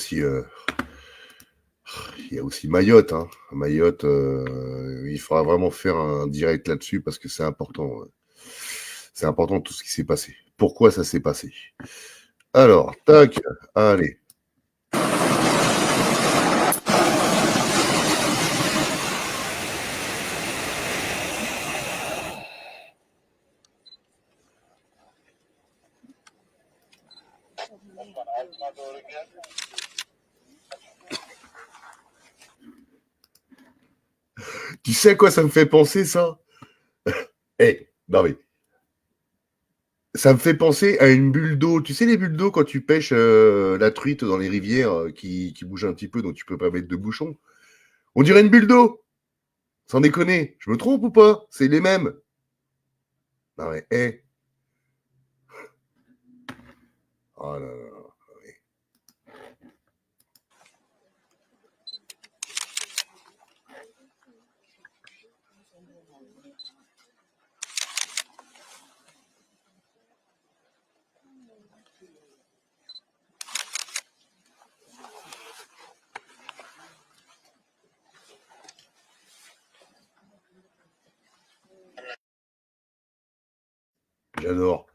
aussi Mayotte. Hein. Mayotte, il faudra vraiment faire un direct là-dessus parce que c'est important. C'est important tout ce qui s'est passé. Pourquoi ça s'est passé? Alors, tac, allez. Tu sais à quoi ça me fait penser, ça? Non mais... Ça me fait penser à une bulle d'eau. Tu sais les bulles d'eau quand tu pêches la truite dans les rivières qui bougent un petit peu, donc tu peux pas mettre de bouchon. On dirait une bulle d'eau. Sans déconner. Je me trompe ou pas? C'est les mêmes. Non mais, Oh là là. J'adore.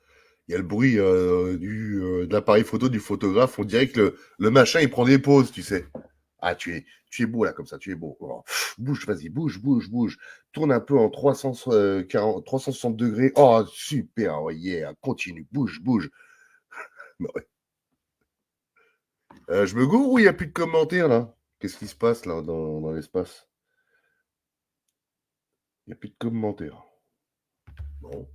Il y a le bruit de l'appareil photo du photographe. On dirait que le machin, il prend des pauses, tu sais. Ah, tu es beau là, comme ça, tu es beau. Oh, bouge, vas-y, bouge, bouge, bouge. Tourne un peu en 360 degrés. Oh, super, ouais, yeah, continue, bouge, bouge. Ouais. Je me gourre ou il n'y a plus de commentaires là? Qu'est-ce qui se passe là dans l'espace? Il n'y a plus de commentaires. Bon,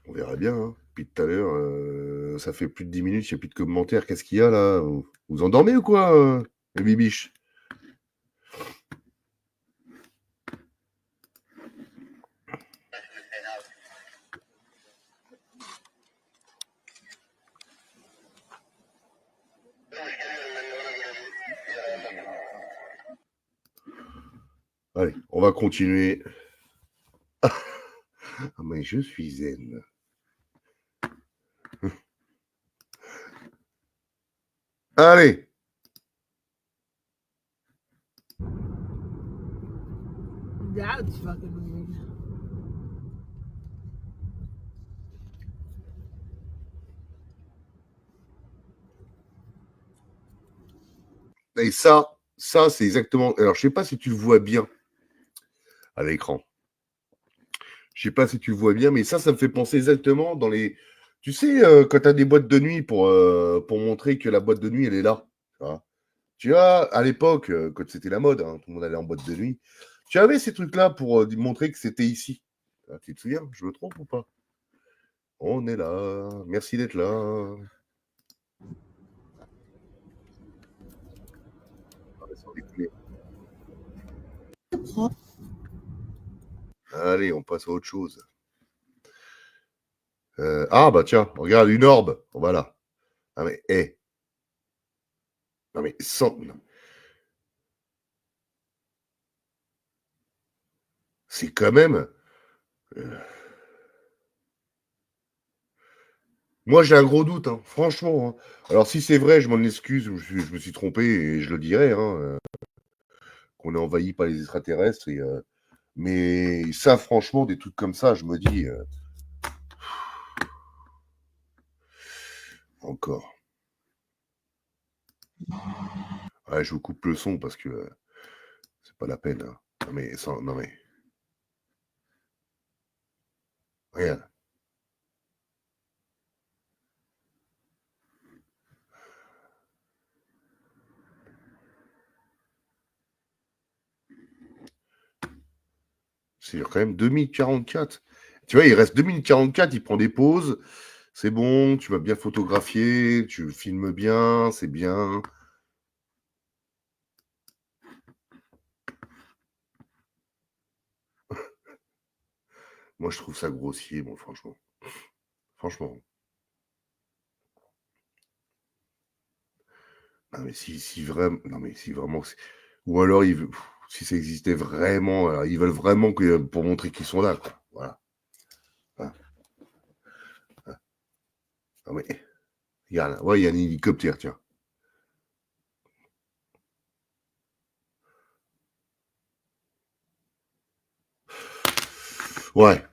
on verra bien. Hein. Depuis tout à l'heure, ça fait plus de 10 minutes, il n'y a plus de commentaires. Qu'est-ce qu'il y a là? Vous endormez ou quoi, les bibiches? Allez, on va continuer. Ah, mais je suis zen. Allez. That's fucking weird. Et ça c'est exactement. Alors, je sais pas si tu le vois bien à l'écran. Je sais pas si tu le vois bien, mais ça me fait penser exactement dans les. Tu sais, quand tu as des boîtes de nuit pour montrer que la boîte de nuit, elle est là. Tu vois, à l'époque, quand c'était la mode, hein, tout le monde allait en boîte de nuit, tu avais ces trucs-là pour montrer que c'était ici. Ah, tu te souviens? Je me trompe ou pas? On est là. Merci d'être là. Ah, sans déconner. Allez, on passe à autre chose. Ah, bah tiens, regarde, une orbe. Voilà. Ah, mais, hé. Non, mais sans. Non. C'est quand même. euh, Moi, j'ai un gros doute, hein, franchement. Hein. Alors, si c'est vrai, je m'en excuse, je me suis trompé et je le dirai, hein, qu'on est envahi par les extraterrestres. Mais ça, franchement, des trucs comme ça, je me dis. Encore. Ouais, je vous coupe le son parce que c'est pas la peine. Hein. Non, mais, non, mais. Regarde. C'est quand même 2044. Tu vois, il reste 2044, il prend des pauses. C'est bon, tu vas bien photographier, tu filmes bien, c'est bien. Moi, je trouve ça grossier, bon, franchement. Franchement. Non, mais si vraiment. Non, mais si vraiment. Ou alors, si ça existait vraiment, alors, ils veulent vraiment que, pour montrer qu'ils sont là, quoi. Voilà. Hein, hein. Non, mais. Regarde, ouais, il y a un hélicoptère, tiens. Ouais.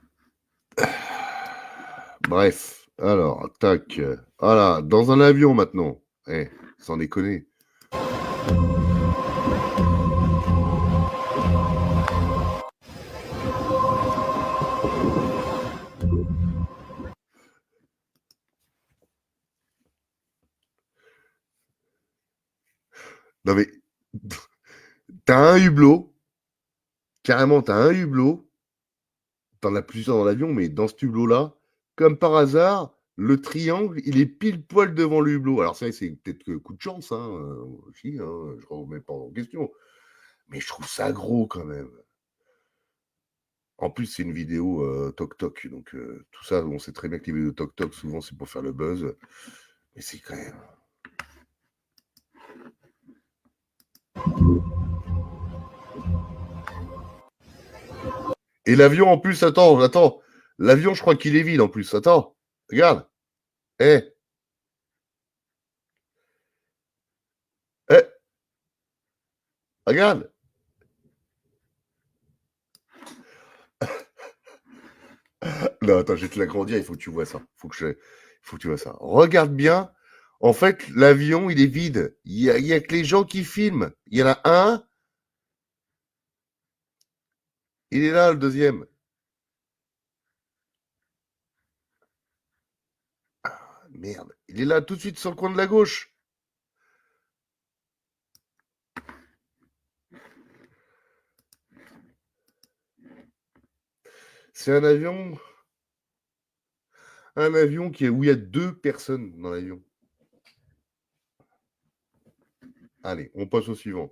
Bref. Alors, tac. Voilà, dans un avion maintenant. Eh, sans déconner. Non, mais. T'as un hublot. Carrément, t'as un hublot. T'en as plusieurs dans l'avion, mais dans ce hublot-là, comme par hasard, le triangle, il est pile poil devant le hublot. Alors, ça, c'est peut-être que coup de chance, hein, aussi, hein, je ne remets pas en question. Mais je trouve ça gros quand même. En plus, c'est une vidéo Tok Tok. Donc, tout ça, on sait très bien que les vidéos Tok Tok, souvent, c'est pour faire le buzz. Mais c'est quand même. Et l'avion, en plus, attends. L'avion, je crois qu'il est vide, en plus. Attends, regarde. Eh, eh, regarde. Non, attends, je vais te l'agrandir, il faut que tu vois ça. Il faut que tu vois ça. Regarde bien. En fait, l'avion, il est vide. Il y a que les gens qui filment. Il y en a un. Il est là, le deuxième. Merde. Il est là, tout de suite, sur le coin de la gauche. C'est un avion où il y a 2 personnes dans l'avion. Allez, on passe au suivant.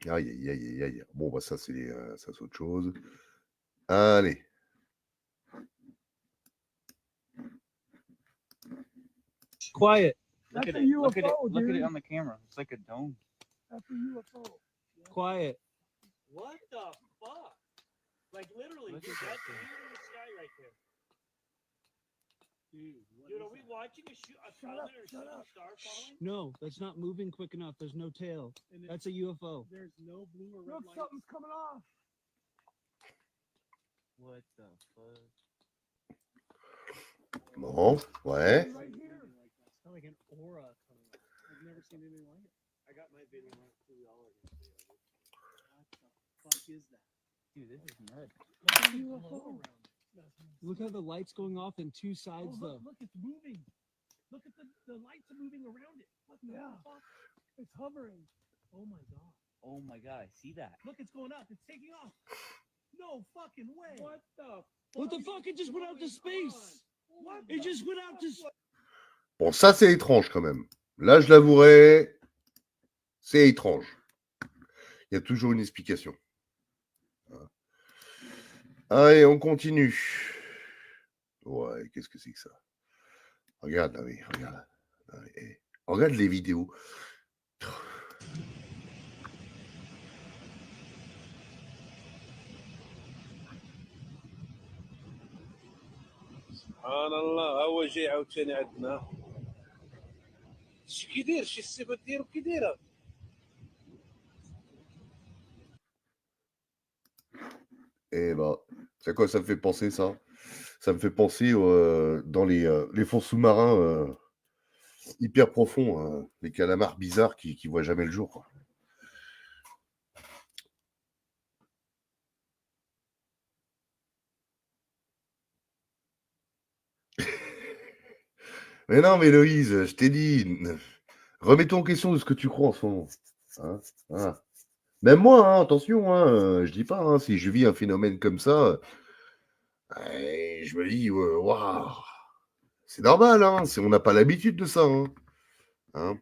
Aïe, aïe, aïe, aïe, aïe. Bon, bah ça, c'est autre chose. Allez. Quiet. Look at That's it. a UFO, Look at it. Look at dude. it on the camera. It's like a dome. That's a UFO. Quiet. What the fuck? Like literally, Look dude, at that's that thing. clear in the sky right there. Dude, are we watching a Shut up, comet or shut shooting up. star falling? No, that's not moving quick enough. There's no tail. That's a UFO. There's no blue or red Look, lights. something's coming off. What the fuck? Bon, ouais. Right here. It's kind of like an aura coming off. I've never seen anything like it. I got my video on it too. Y'all are gonna see it. What the fuck is that? Dude, this is nuts. That's a UFO. Look how the light's going off in two sides, though. Look, it's moving. Look at the lights are moving around it. What the fuck? It's hovering. Oh my god. Oh my god, I see that. Look, it's going up. It's taking off. No fucking way. What the fuck? It just went out to space. What? It just went out to space. Bon, ça, c'est étrange quand même. Là, je l'avouerai, c'est étrange. Il y a toujours une explication. Allez, on continue. Ouais, qu'est-ce que c'est que ça? Regarde, là, oui, regarde. Regarde les vidéos. سبحان الله هو جاي عاوتاني عندنا شي كيدير شي الصفات ديالو كيديرها Eh ben, c'est à quoi ça me fait penser, ça? Ça me fait penser dans les fonds sous-marins hyper profonds, les calamars bizarres qui voient jamais le jour, quoi. Mais non, mais Loïse, je t'ai dit, remets-toi en question de ce que tu crois en ce moment. Hein, voilà. Même moi, hein, attention, hein, je dis pas, hein, si je vis un phénomène comme ça, je me dis, waouh, c'est normal, hein, on n'a pas l'habitude de ça. Hein.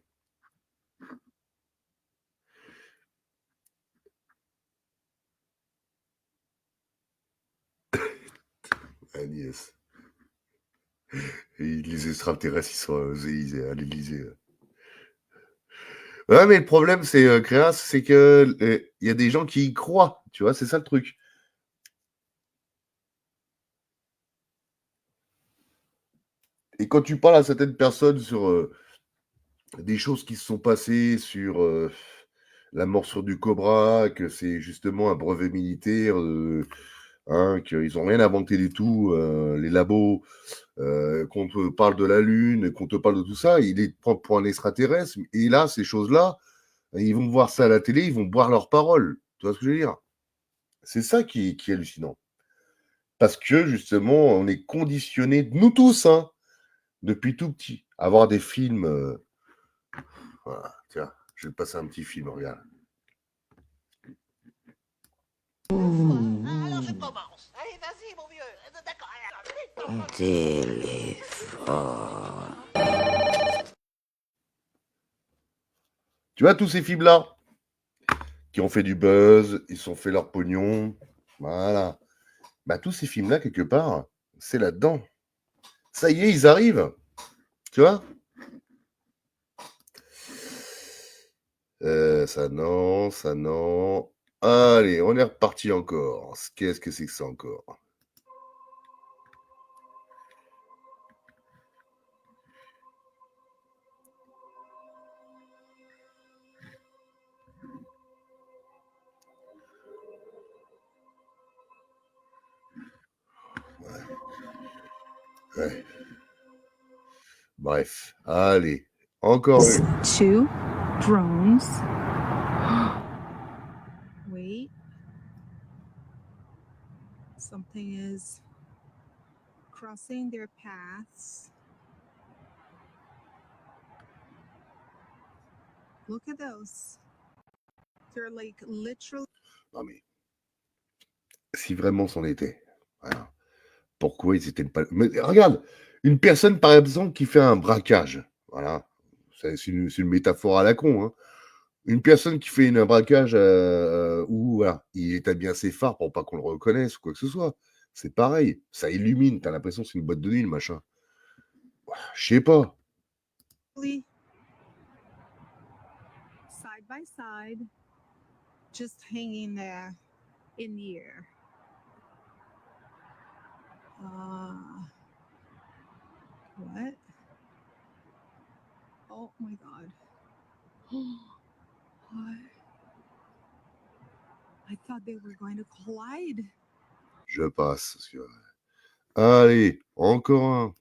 Agnès. Et les extraterrestres, ils sont à l'Élysée. Ouais, mais le problème, c'est Créas, c'est que il y a des gens qui y croient, tu vois, c'est ça le truc. Et quand tu parles à certaines personnes sur des choses qui se sont passées, sur la morsure du cobra, que c'est justement un brevet militaire, qu'ils n'ont rien inventé du tout, les labos, qu'on te parle de la Lune, qu'on te parle de tout ça, il est pour un extraterrestre. Et là, ces choses-là, ils vont voir ça à la télé, ils vont boire leurs paroles. Tu vois ce que je veux dire? C'est ça qui est hallucinant. Parce que, justement, on est conditionnés, nous tous, hein, depuis tout petit, à voir des films. Voilà, tiens, je vais te passer un petit film, regarde. Alors je commence. Allez, vas-y, mon vieux. D'accord. Tu vois, tous ces films-là, qui ont fait du buzz, ils se sont fait leur pognon, voilà. Bah, tous ces films-là, quelque part, c'est là-dedans. Ça y est, ils arrivent. Tu vois? Ça non, ça non. Allez, on est reparti encore. Qu'est-ce que c'est que ça encore? Ouais. Bref, allez, encore une. Two drones. Wait. Something is crossing their paths. Look at those. They're like literally. Non mais, si vraiment c'en était, voilà. Pourquoi ils étaient pas... Mais regarde, une personne par exemple qui fait un braquage, voilà, c'est une métaphore à la con, hein. Une personne qui fait un braquage où voilà, il établit ses phares pour pas qu'on le reconnaisse ou quoi que ce soit. C'est pareil, ça illumine, t'as l'impression que c'est une boîte de nuit, le machin. Je sais pas. Side by side, just hanging there in the air. What? Oh my god. What? I thought they were going to collide. Je passe. Parce que... Allez, encore un.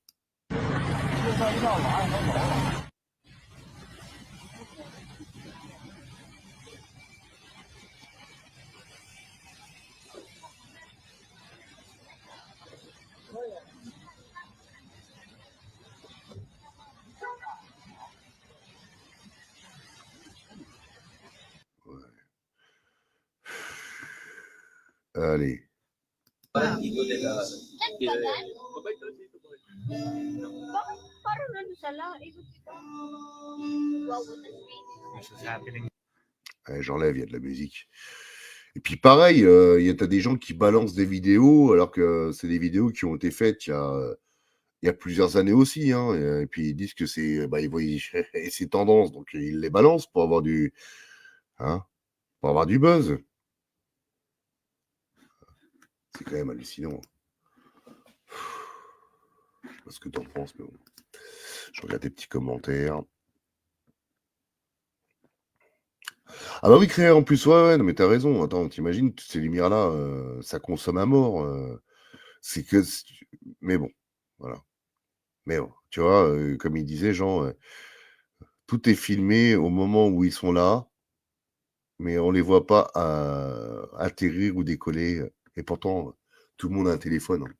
Allez. Allez, j'enlève, il y a de la musique. Et puis pareil, t'as des gens qui balancent des vidéos alors que c'est des vidéos qui ont été faites il y a plusieurs années aussi, hein, et puis ils disent que c'est, bah, ils voient c'est tendance, donc ils les balancent pour avoir du, hein, pour avoir du buzz. C'est quand même hallucinant. Je sais pas ce que t'en penses, mais bon. Je regarde tes petits commentaires. Ah bah oui, créer en plus, ouais, non mais t'as raison. Attends, t'imagines, toutes ces lumières-là, ça consomme à mort. C'est que... Mais bon, voilà. Mais bon, tu vois, comme il disait, Jean, tout est filmé au moment où ils sont là, mais on les voit pas atterrir ou décoller. Et pourtant, tout le monde a un téléphone. Hein.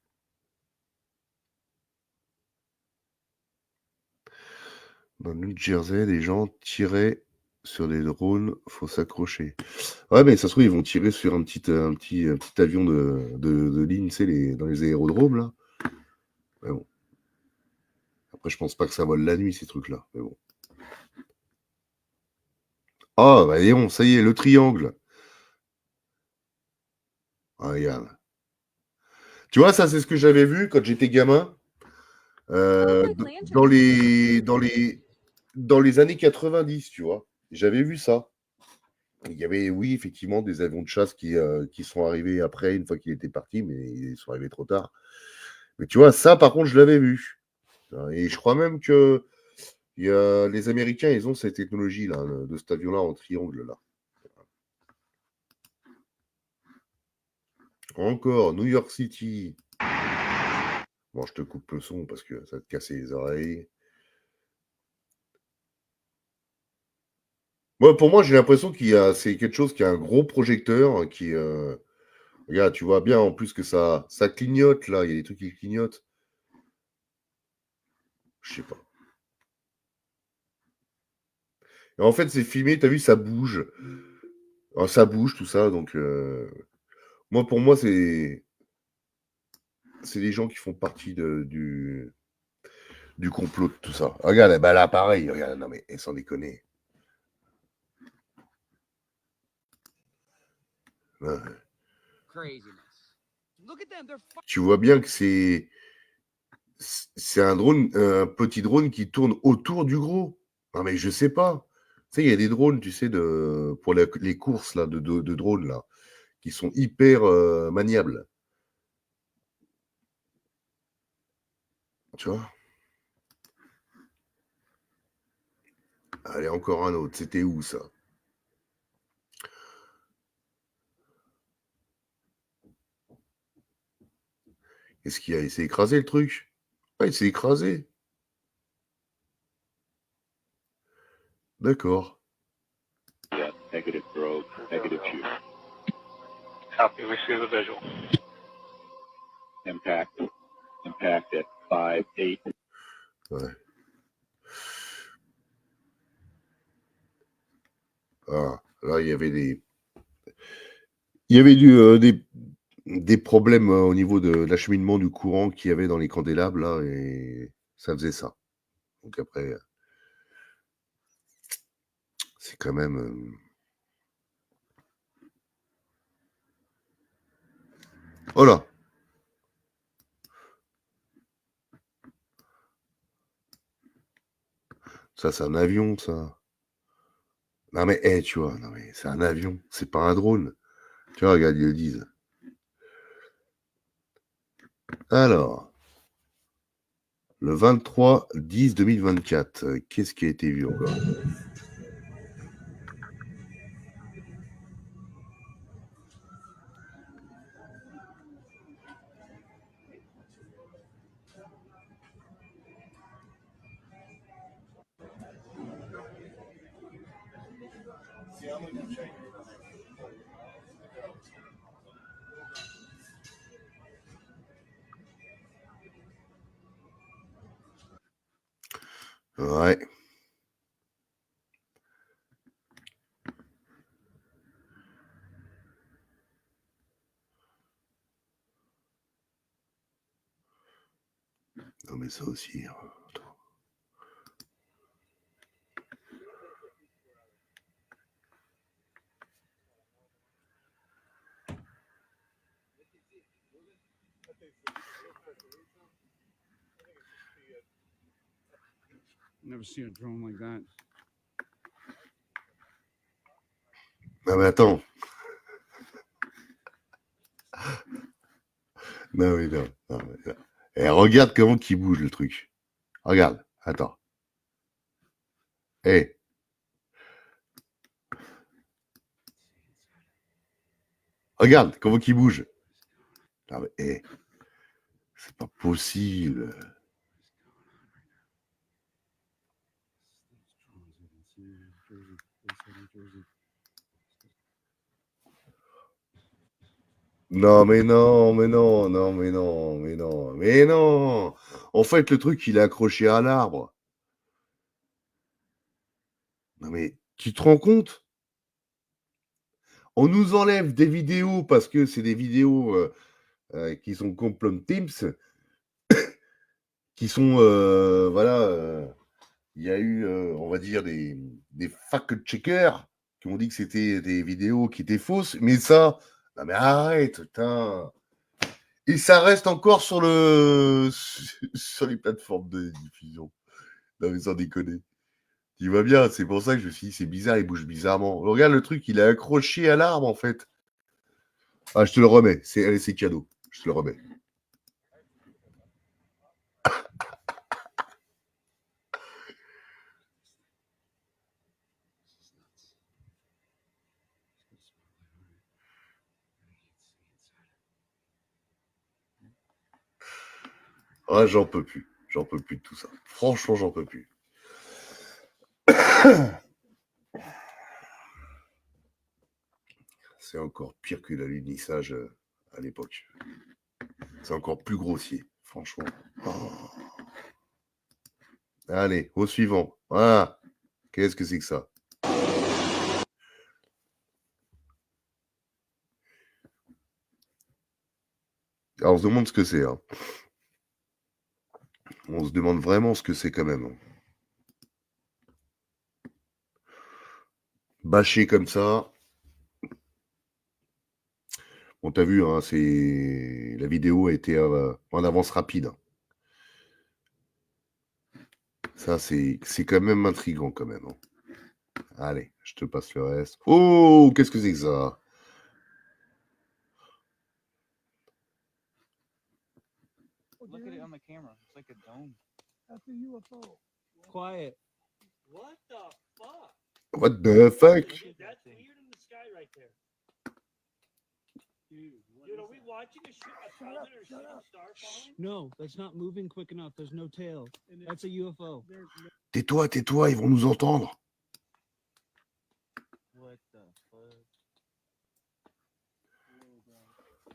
Dans le New Jersey, les gens tiraient sur des drones, faut s'accrocher. Ouais, mais ça se trouve, ils vont tirer sur un petit avion de ligne, tu sais, dans les aérodromes, là. Mais bon. Après, je pense pas que ça vole la nuit, ces trucs-là. Mais bon. Ah, bah, Léon, ça y est, le triangle. Ah, regarde. Tu vois, ça, c'est ce que j'avais vu quand j'étais gamin. Dans les années 90, tu vois. J'avais vu ça. Il y avait, oui, effectivement, des avions de chasse qui sont arrivés après, une fois qu'il était parti, mais ils sont arrivés trop tard. Mais tu vois, ça, par contre, je l'avais vu. Et je crois même que les Américains, ils ont cette technologie-là, de cet avion-là en triangle, là. Encore, New York City. Bon, je te coupe le son parce que ça va te casser les oreilles. Moi, pour moi, j'ai l'impression c'est quelque chose qui a un gros projecteur qui... regarde, tu vois bien en plus que ça clignote, là. Il y a des trucs qui clignotent. Je sais pas. Et en fait, c'est filmé, t'as vu, ça bouge. Alors, ça bouge, tout ça. Donc, moi, pour moi, c'est les gens qui font partie du complot de tout ça. Regarde, bah là, pareil. Regarde, non, mais sans déconner. Ouais. Tu vois bien que c'est un drone, un petit drone qui tourne autour du gros. Non, mais je sais pas. Tu sais, il y a des drones, tu sais, pour les courses là, de drones là, qui sont hyper maniables. Tu vois? Allez, encore un autre. C'était où ça? Qu'est-ce qu'il y a? Il s'est écrasé le truc? Ah, il s'est écrasé. D'accord. Yeah, negative broke, negative shoot. Copy, we see the visual. Impact at 5-8. Ouais. Ah, là, il y avait des problèmes au niveau de l'acheminement du courant qu'il y avait dans les candélabres, là, et ça faisait ça. Donc après, c'est quand même... Oh là! Ça, c'est un avion, ça. Non mais, tu vois, non mais c'est un avion, c'est pas un drone. Tu vois, regarde, ils le disent. Alors, le 23/10/2024, qu'est-ce qui a été vu encore? Ouais. Non mais ça aussi. Attends. Never seen a drone like that. Non mais attends. Non mais non. Non, mais non. Et regarde comment qu'il bouge le truc. Regarde, attends. Eh. Regarde comment qu'il bouge. Non mais, c'est pas possible. Non mais non, mais non, non, mais non, mais non, mais non. En fait, le truc, il est accroché à l'arbre. Non mais, tu te rends compte? On nous enlève des vidéos parce que c'est des vidéos qui sont complot Teams, qui sont, voilà, il y a eu, on va dire, des fact-checkers qui ont dit que c'était des vidéos qui étaient fausses, mais ça, non mais arrête, putain. Et ça reste encore sur sur les plateformes de diffusion. Non mais sans déconner. Tu vois bien, c'est pour ça que je me suis dit, c'est bizarre, il bouge bizarrement. Regarde le truc, il est accroché à l'arbre en fait. Ah, je te le remets, allez, c'est cadeau, je te le remets. Ah, j'en peux plus de tout ça. Franchement, j'en peux plus. C'est encore pire que l'alunissage à l'époque. C'est encore plus grossier, franchement. Oh. Allez, au suivant. Voilà. Qu'est-ce que c'est que ça? Alors, on se demande ce que c'est. Hein. On se demande vraiment ce que c'est quand même. Bâché comme ça. Bon, t'as vu, hein, la vidéo a été en avance rapide. Ça, c'est quand même intriguant quand même. Hein. Allez, je te passe le reste. Oh, qu'est-ce que c'est que ça? Look at it on the camera. It's like a dome. That's a UFO. Quiet. What the fuck? What the fuck? That's weird in the sky right there. Dude, what Dude, are we watching a comet or shooting star falling? No, that's not moving quick enough. There's no tail. That's a UFO. Tais-toi, tais-toi, ils vont nous entendre. What the fuck?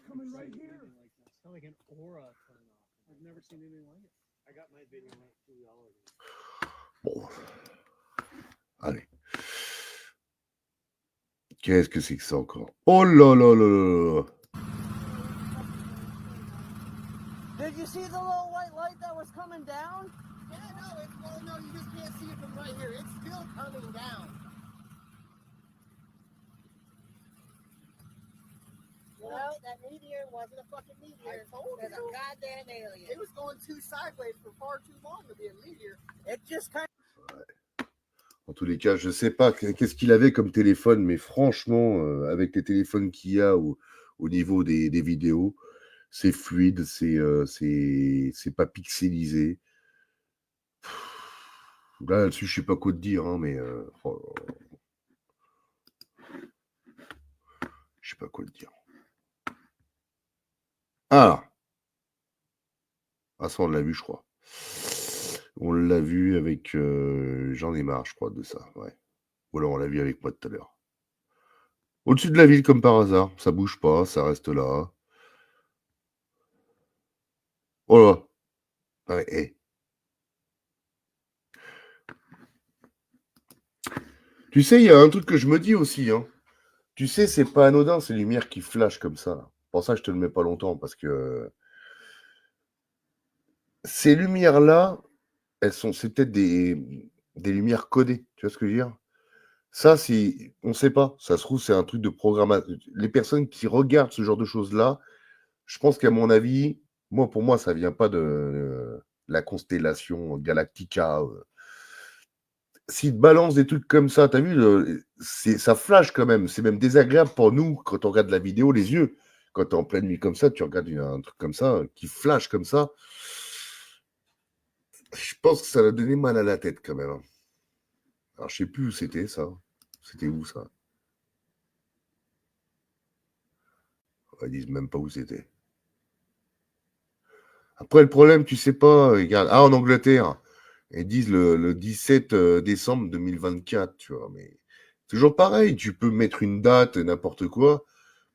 Coming right here. It's not like an aura coming off. I've never seen anything like it. I got my video right through the already. Bon. Allez. Qu'est-ce que c'est que ça encore? Oh là là là là là. Did you see the little white light that was coming down? Yeah, no, you just can't see it from right here. It's still coming down. No, that meteor wasn't a fucking meteor. I told you. It was a goddamn alien. It was going too sideways for far too long to be a meteor. It just kind of... En tous les cas, je sais pas qu'est-ce qu'il avait comme téléphone, mais franchement, avec les téléphones qu'il y a au niveau des vidéos, c'est fluide, c'est pas pixelisé. Là-dessus, je sais pas quoi te dire, hein, mais je sais pas quoi te dire. Ah, ça on l'a vu, je crois. On l'a vu avec J'en ai marre, je crois, de ça. Ouais. Ou alors on l'a vu avec moi tout à l'heure. Au-dessus de la ville, comme par hasard. Ça bouge pas, ça reste là. Oh là. Ouais, hey. Tu sais, il y a un truc que je me dis aussi. Hein. Tu sais, c'est pas anodin, ces lumières qui flashent comme ça. Là. Pour ça, je te le mets pas longtemps, parce que ces lumières-là, c'est peut-être des lumières codées. Tu vois ce que je veux dire? Ça, on ne sait pas. Ça se trouve, c'est un truc de programmation. Les personnes qui regardent ce genre de choses-là, je pense qu'à mon avis, pour moi, ça ne vient pas de la constellation Galactica. S'ils te balancent des trucs comme ça, tu as vu, ça flash quand même. C'est même désagréable pour nous quand on regarde la vidéo, les yeux. Quand tu es en pleine nuit comme ça, tu regardes un truc comme ça, qui flash comme ça. Je pense que ça a donné mal à la tête quand même. Alors, je sais plus où c'était ça. C'était où ça? Ils disent même pas où c'était. Après, le problème, tu sais pas. Regarde, en Angleterre, ils disent le 17 décembre 2024, tu vois. Mais toujours pareil, tu peux mettre une date, n'importe quoi.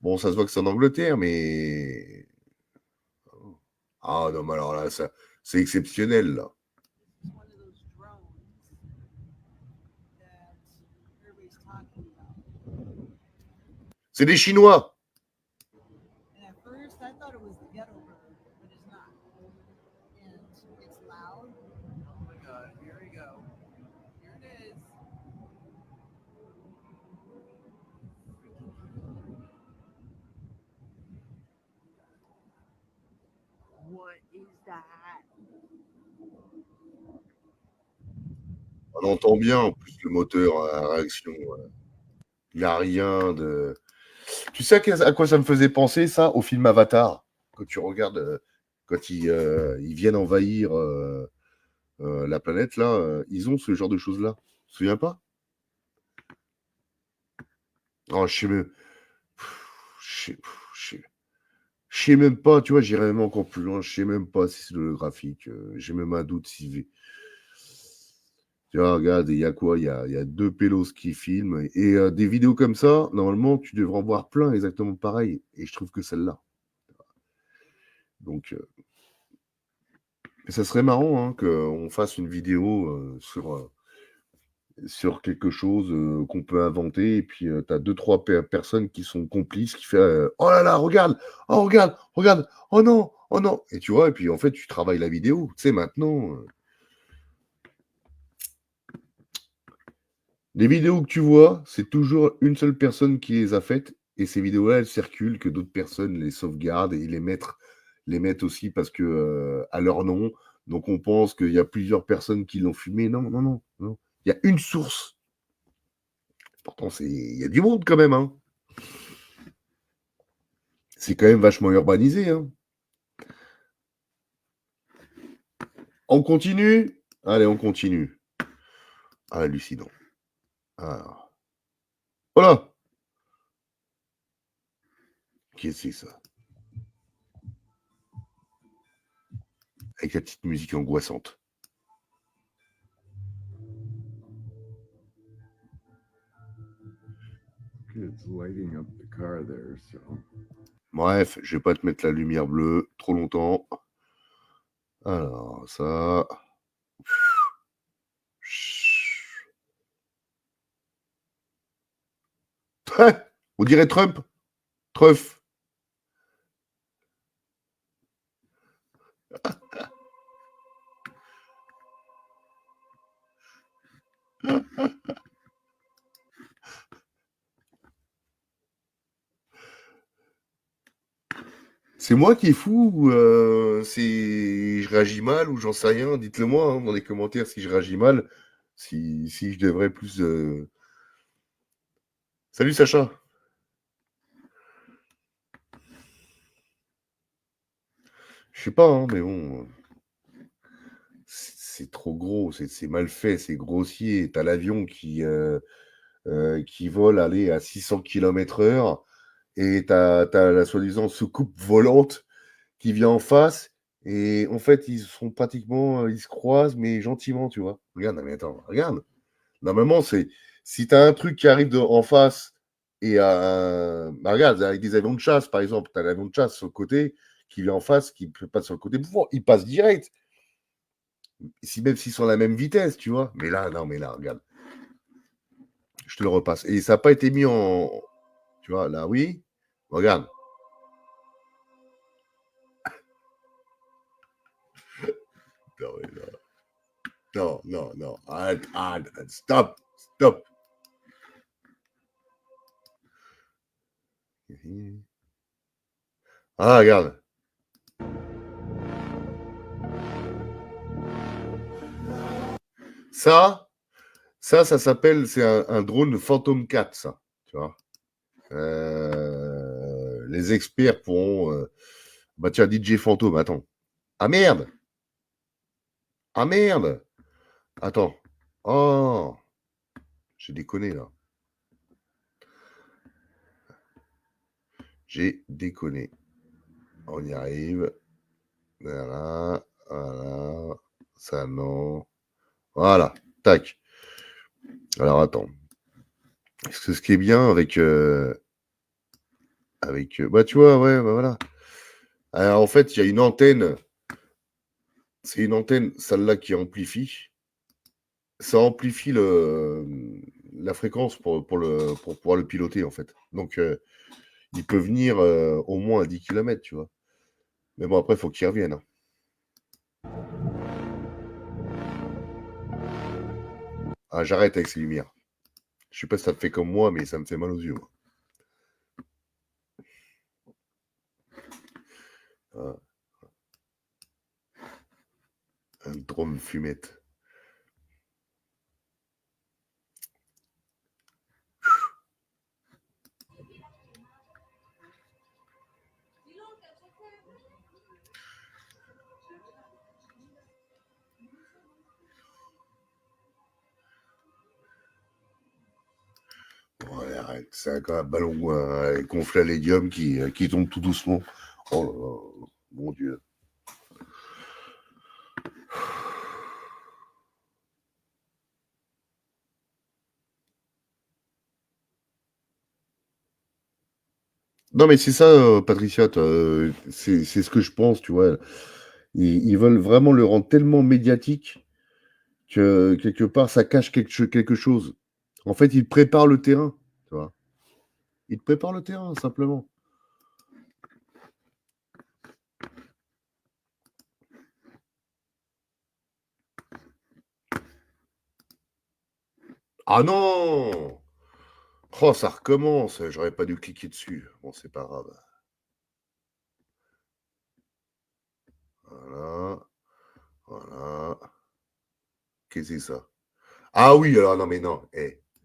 Bon, ça se voit que c'est en Angleterre, mais... Ah non, mais alors là, c'est exceptionnel, là. C'est des Chinois. And at first, I thought it was the ghetto bird, but it's not. And it's loud. Oh my god, here we go. Here it is. What is that? On entend bien, en plus, le moteur à réaction. Il n'y a rien de... Tu sais à quoi ça me faisait penser, ça? Au film Avatar. Quand tu regardes, quand ils viennent envahir la planète, là, ils ont ce genre de choses-là. Tu te souviens pas? Oh, je sais même pas, tu vois, j'irai même encore plus loin. Je sais même pas si c'est le graphique. J'ai même un doute si... Tu vois, regarde, il y a quoi? Il y a deux pélos qui filment. Et des vidéos comme ça, normalement, tu devrais en voir plein exactement pareil. Et je trouve que celle-là. Donc, ça serait marrant hein, qu'on fasse une vidéo sur quelque chose qu'on peut inventer. Et puis, tu as 2-3 personnes qui sont complices, qui font oh là là, regarde, oh regarde, regarde, oh non, oh non. Et tu vois, et puis en fait, tu travailles la vidéo. Tu sais, maintenant... Les vidéos que tu vois, c'est toujours une seule personne qui les a faites. Et ces vidéos-là, elles circulent, que d'autres personnes les sauvegardent et les mettent aussi parce que à leur nom. Donc on pense qu'il y a plusieurs personnes qui l'ont filmé. Non, non, non, non. Il y a une source. Pourtant, il y a du monde quand même. Hein. C'est quand même vachement urbanisé. Hein. On continue? Allez, on continue. Ah, hallucinant. Ah. Voilà. Qu'est-ce que c'est ça? Avec la petite musique angoissante. Bref, je vais pas te mettre la lumière bleue trop longtemps. Alors, ça... On dirait Trump. Truff. C'est moi qui est fou ou je réagis mal ou j'en sais rien. Dites-le moi hein, dans les commentaires si je réagis mal, si je devrais plus... Salut Sacha. Je sais pas, hein, mais bon... C'est trop gros, c'est mal fait, c'est grossier. T'as l'avion qui vole aller à 600 km/h et t'as la soi-disant soucoupe volante qui vient en face et en fait ils sont pratiquement ils se croisent mais gentiment tu vois. Regarde, mais attends, regarde. Normalement c'est si t'as un truc qui arrive en face et bah, regarde avec des avions de chasse par exemple, t'as l'avion de chasse sur le côté qui vient en face qui passe sur le côté, il passe direct. Même s'ils sont à la même vitesse, tu vois. Mais là, non, mais là, regarde. Je te le repasse. Et ça n'a pas été mis en... Tu vois, là, oui. Regarde. Non, mais non. Non. Arrête. Stop. Ah, regarde. Ça s'appelle, c'est un drone Phantom 4, ça. Tu vois. Les experts pourront... Bah tiens, DJ Fantôme, attends. Ah merde. Attends. Oh. J'ai déconné, là. J'ai déconné. On y arrive. Voilà. Ça, non. Voilà. Tac. Alors, attends. Ce qui est bien avec... bah, tu vois, ouais, bah, voilà. Alors, en fait, il y a une antenne. C'est une antenne, celle-là, qui amplifie. Ça amplifie la fréquence pour pouvoir le piloter, en fait. Donc, il peut venir au moins à 10 km, tu vois. Mais bon, après, il faut qu'il revienne. Hein. Ah, j'arrête avec ces lumières. Je sais pas si ça te fait comme moi, mais ça me fait mal aux yeux. Moi. Ah. Un drone fumette. Ouais, arrête, c'est un ballon gonflé à l'hélium qui tombe tout doucement. Oh là là, mon Dieu. Non, mais c'est ça, Patricia, c'est ce que je pense, tu vois. Ils veulent vraiment le rendre tellement médiatique que quelque part, ça cache quelque chose. En fait, ils préparent le terrain, tu vois. Ils préparent le terrain, simplement. Ah non! Oh, ça recommence. J'aurais pas dû cliquer dessus. Bon, c'est pas grave. Voilà. Qu'est-ce que c'est ça? Ah oui, alors non, mais non.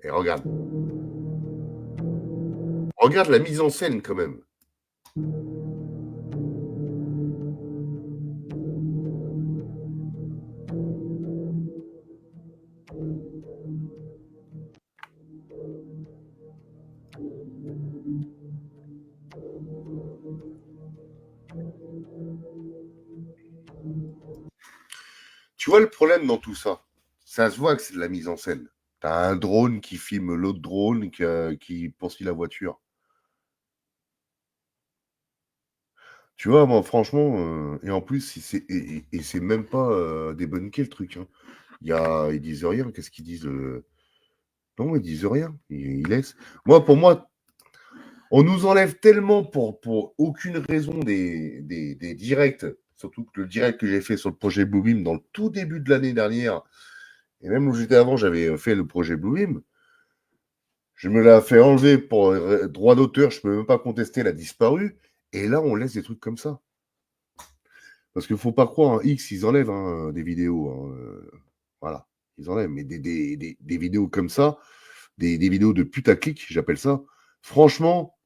Regarde. Regarde la mise en scène quand même. Tu vois le problème dans tout ça? Ça se voit que c'est de la mise en scène. Tu as un drone qui filme l'autre drone qui poursuit la voiture. Tu vois, moi, franchement, et en plus, et c'est même pas débunké le truc. Hein. Ils disent rien. Qu'est-ce qu'ils disent Non, ils disent rien. Ils laissent. Pour moi, on nous enlève tellement pour aucune raison des directs. Surtout que le direct que j'ai fait sur le projet Bluebeam dans le tout début de l'année dernière, et même où j'étais avant, j'avais fait le projet Bluebeam. Je me l'ai fait enlever pour droit d'auteur, je ne peux même pas contester, elle a disparu. Et là, on laisse des trucs comme ça. Parce qu'il ne faut pas croire, hein, X, ils enlèvent des vidéos. Voilà, ils enlèvent. Mais des vidéos comme ça, des vidéos de putaclic, j'appelle ça, franchement,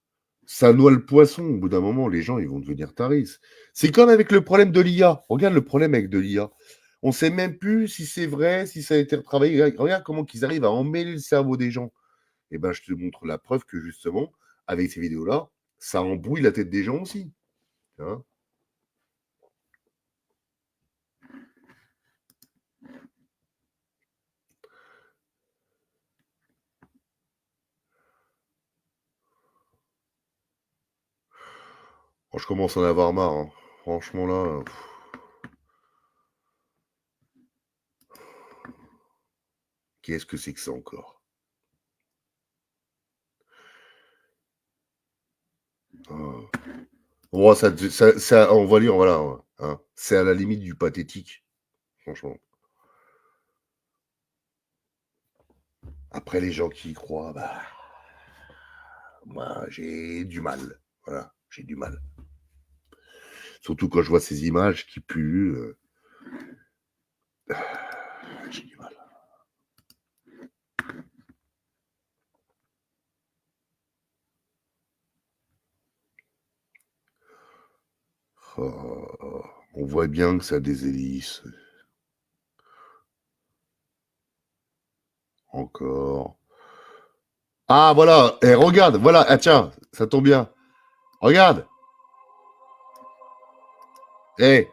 ça noie le poisson. Au bout d'un moment, les gens, ils vont devenir taristes. C'est comme avec le problème de l'IA. Regarde le problème avec de l'IA. On ne sait même plus si c'est vrai, si ça a été retravaillé. Regarde comment ils arrivent à emmêler le cerveau des gens. Eh ben, je te montre la preuve que justement, avec ces vidéos-là, ça embrouille la tête des gens aussi. Hein. Je commence à en avoir marre. Hein. Franchement, là... Qu'est-ce que c'est que ça encore? Bon, ça, on va lire, voilà. Hein. C'est à la limite du pathétique. Franchement. Après, les gens qui y croient, moi, j'ai du mal. Voilà, j'ai du mal. Surtout quand je vois ces images qui puent. J'ai du mal. On voit bien que ça a des hélices. Encore. Ah, voilà. Regarde. Voilà. Ah, tiens, ça tombe bien. Regarde. Tu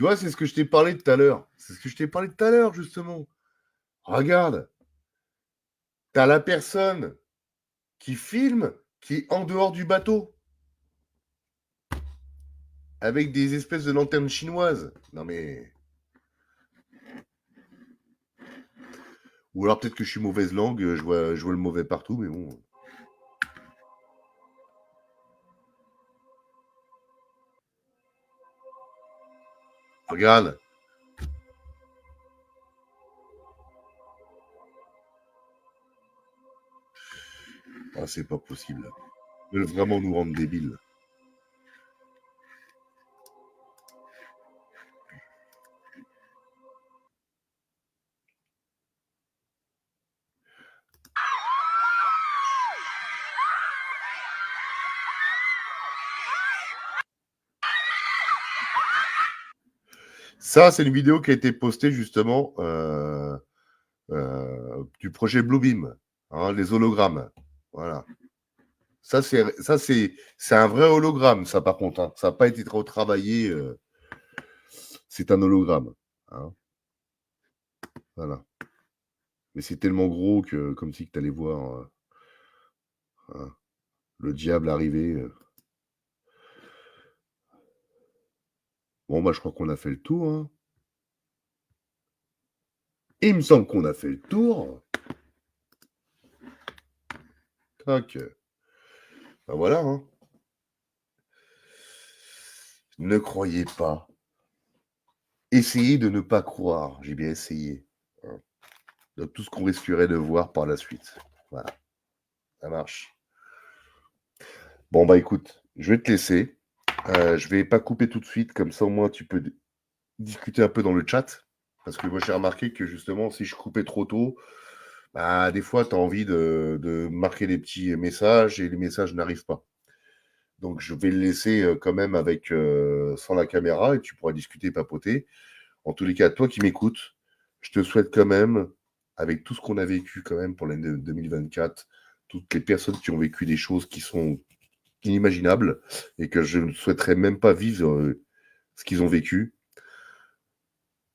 vois, c'est ce que je t'ai parlé tout à l'heure. C'est ce que je t'ai parlé tout à l'heure, justement. Regarde. T'as la personne qui filme, qui est en dehors du bateau. Avec des espèces de lanternes chinoises. Non mais... Ou alors peut-être que je suis mauvaise langue, je vois le mauvais partout, mais bon... Regarde. Ah, c'est pas possible. Ils veulent vraiment nous rendre débiles. Ça, c'est une vidéo qui a été postée justement du projet Bluebeam, hein, les hologrammes. Voilà. Ça, c'est un vrai hologramme, ça, par contre. Hein. Ça n'a pas été trop travaillé. C'est un hologramme. Hein. Voilà. Mais c'est tellement gros que, comme si tu allais voir hein, le diable arriver. Bon, je crois qu'on a fait le tour. Hein. Il me semble qu'on a fait le tour. Tac. Voilà. Hein. Ne croyez pas. Essayez de ne pas croire. J'ai bien essayé. Hein. De tout ce qu'on risquerait de voir par la suite. Voilà. Ça marche. Bon, écoute, je vais te laisser. Je vais pas couper tout de suite. Comme ça, au moins, tu peux discuter un peu dans le chat. Parce que moi, j'ai remarqué que justement, si je coupais trop tôt, des fois, tu as envie de marquer des petits messages et les messages n'arrivent pas. Donc, je vais le laisser quand même avec sans la caméra et tu pourras discuter, papoter. En tous les cas, toi qui m'écoutes, je te souhaite quand même, avec tout ce qu'on a vécu quand même pour l'année 2024, toutes les personnes qui ont vécu des choses qui sont inimaginables et que je ne souhaiterais même pas vivre ce qu'ils ont vécu.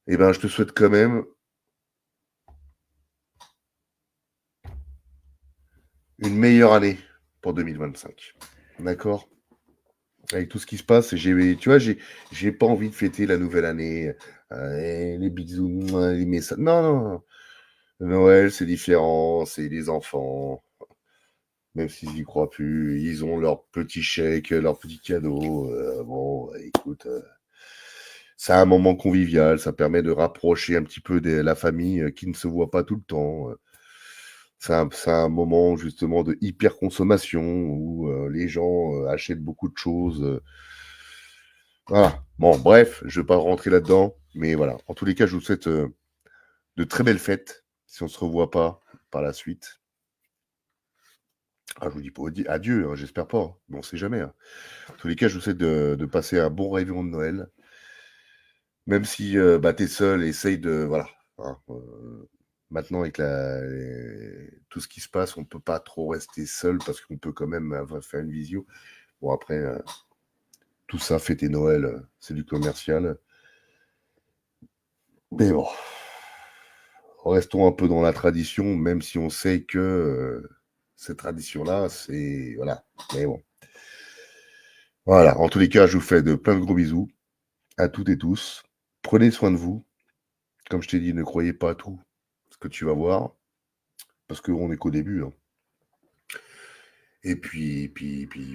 Eh ben, je te souhaite quand même une meilleure année pour 2025. D'accord? Avec tout ce qui se passe, tu vois, j'ai pas envie de fêter la nouvelle année, les bisous, les messages. Non, non, non. Noël, c'est différent, c'est les enfants. Même s'ils n'y croient plus, ils ont leur petit chèque, leur petit cadeau. Bon, écoute, c'est un moment convivial, ça permet de rapprocher un petit peu la famille qui ne se voit pas tout le temps. C'est un moment justement de hyper consommation où les gens achètent beaucoup de choses. Voilà. Bon, bref, je ne vais pas rentrer là-dedans, mais voilà. En tous les cas, je vous souhaite de très belles fêtes si on ne se revoit pas par la suite. Ah, je vous dis pas adieu, hein, j'espère pas, hein, mais on ne sait jamais. Hein. En tous les cas, je vous souhaite de passer un bon réveillon de Noël. Même si tu es seul, essaye de. Voilà. Hein, maintenant, avec tout ce qui se passe, on ne peut pas trop rester seul parce qu'on peut quand même faire une visio. Bon, après, tout ça, fêter Noël, c'est du commercial. Mais bon, restons un peu dans la tradition, même si on sait que cette tradition-là, c'est. Voilà. Mais bon. Voilà. En tous les cas, je vous fais plein de gros bisous à toutes et tous. Prenez soin de vous. Comme je t'ai dit, ne croyez pas à tout ce que tu vas voir, parce qu'on n'est qu'au début. Hein. Et puis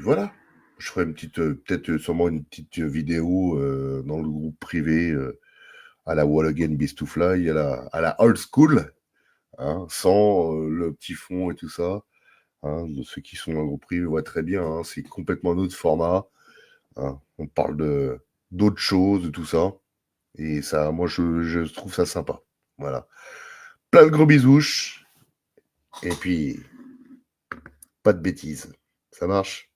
voilà. Je ferai une petite, peut-être sûrement une petite vidéo dans le groupe privé à la Wall Again Beast to Fly, à la old school, hein, sans le petit fond et tout ça. Hein, de ceux qui sont dans le groupe privé voient très bien, hein, c'est complètement un autre format. Hein. On parle d'autres choses, de tout ça. Et ça, moi, je trouve ça sympa. Voilà. Plein de gros bisouches. Et puis, pas de bêtises. Ça marche?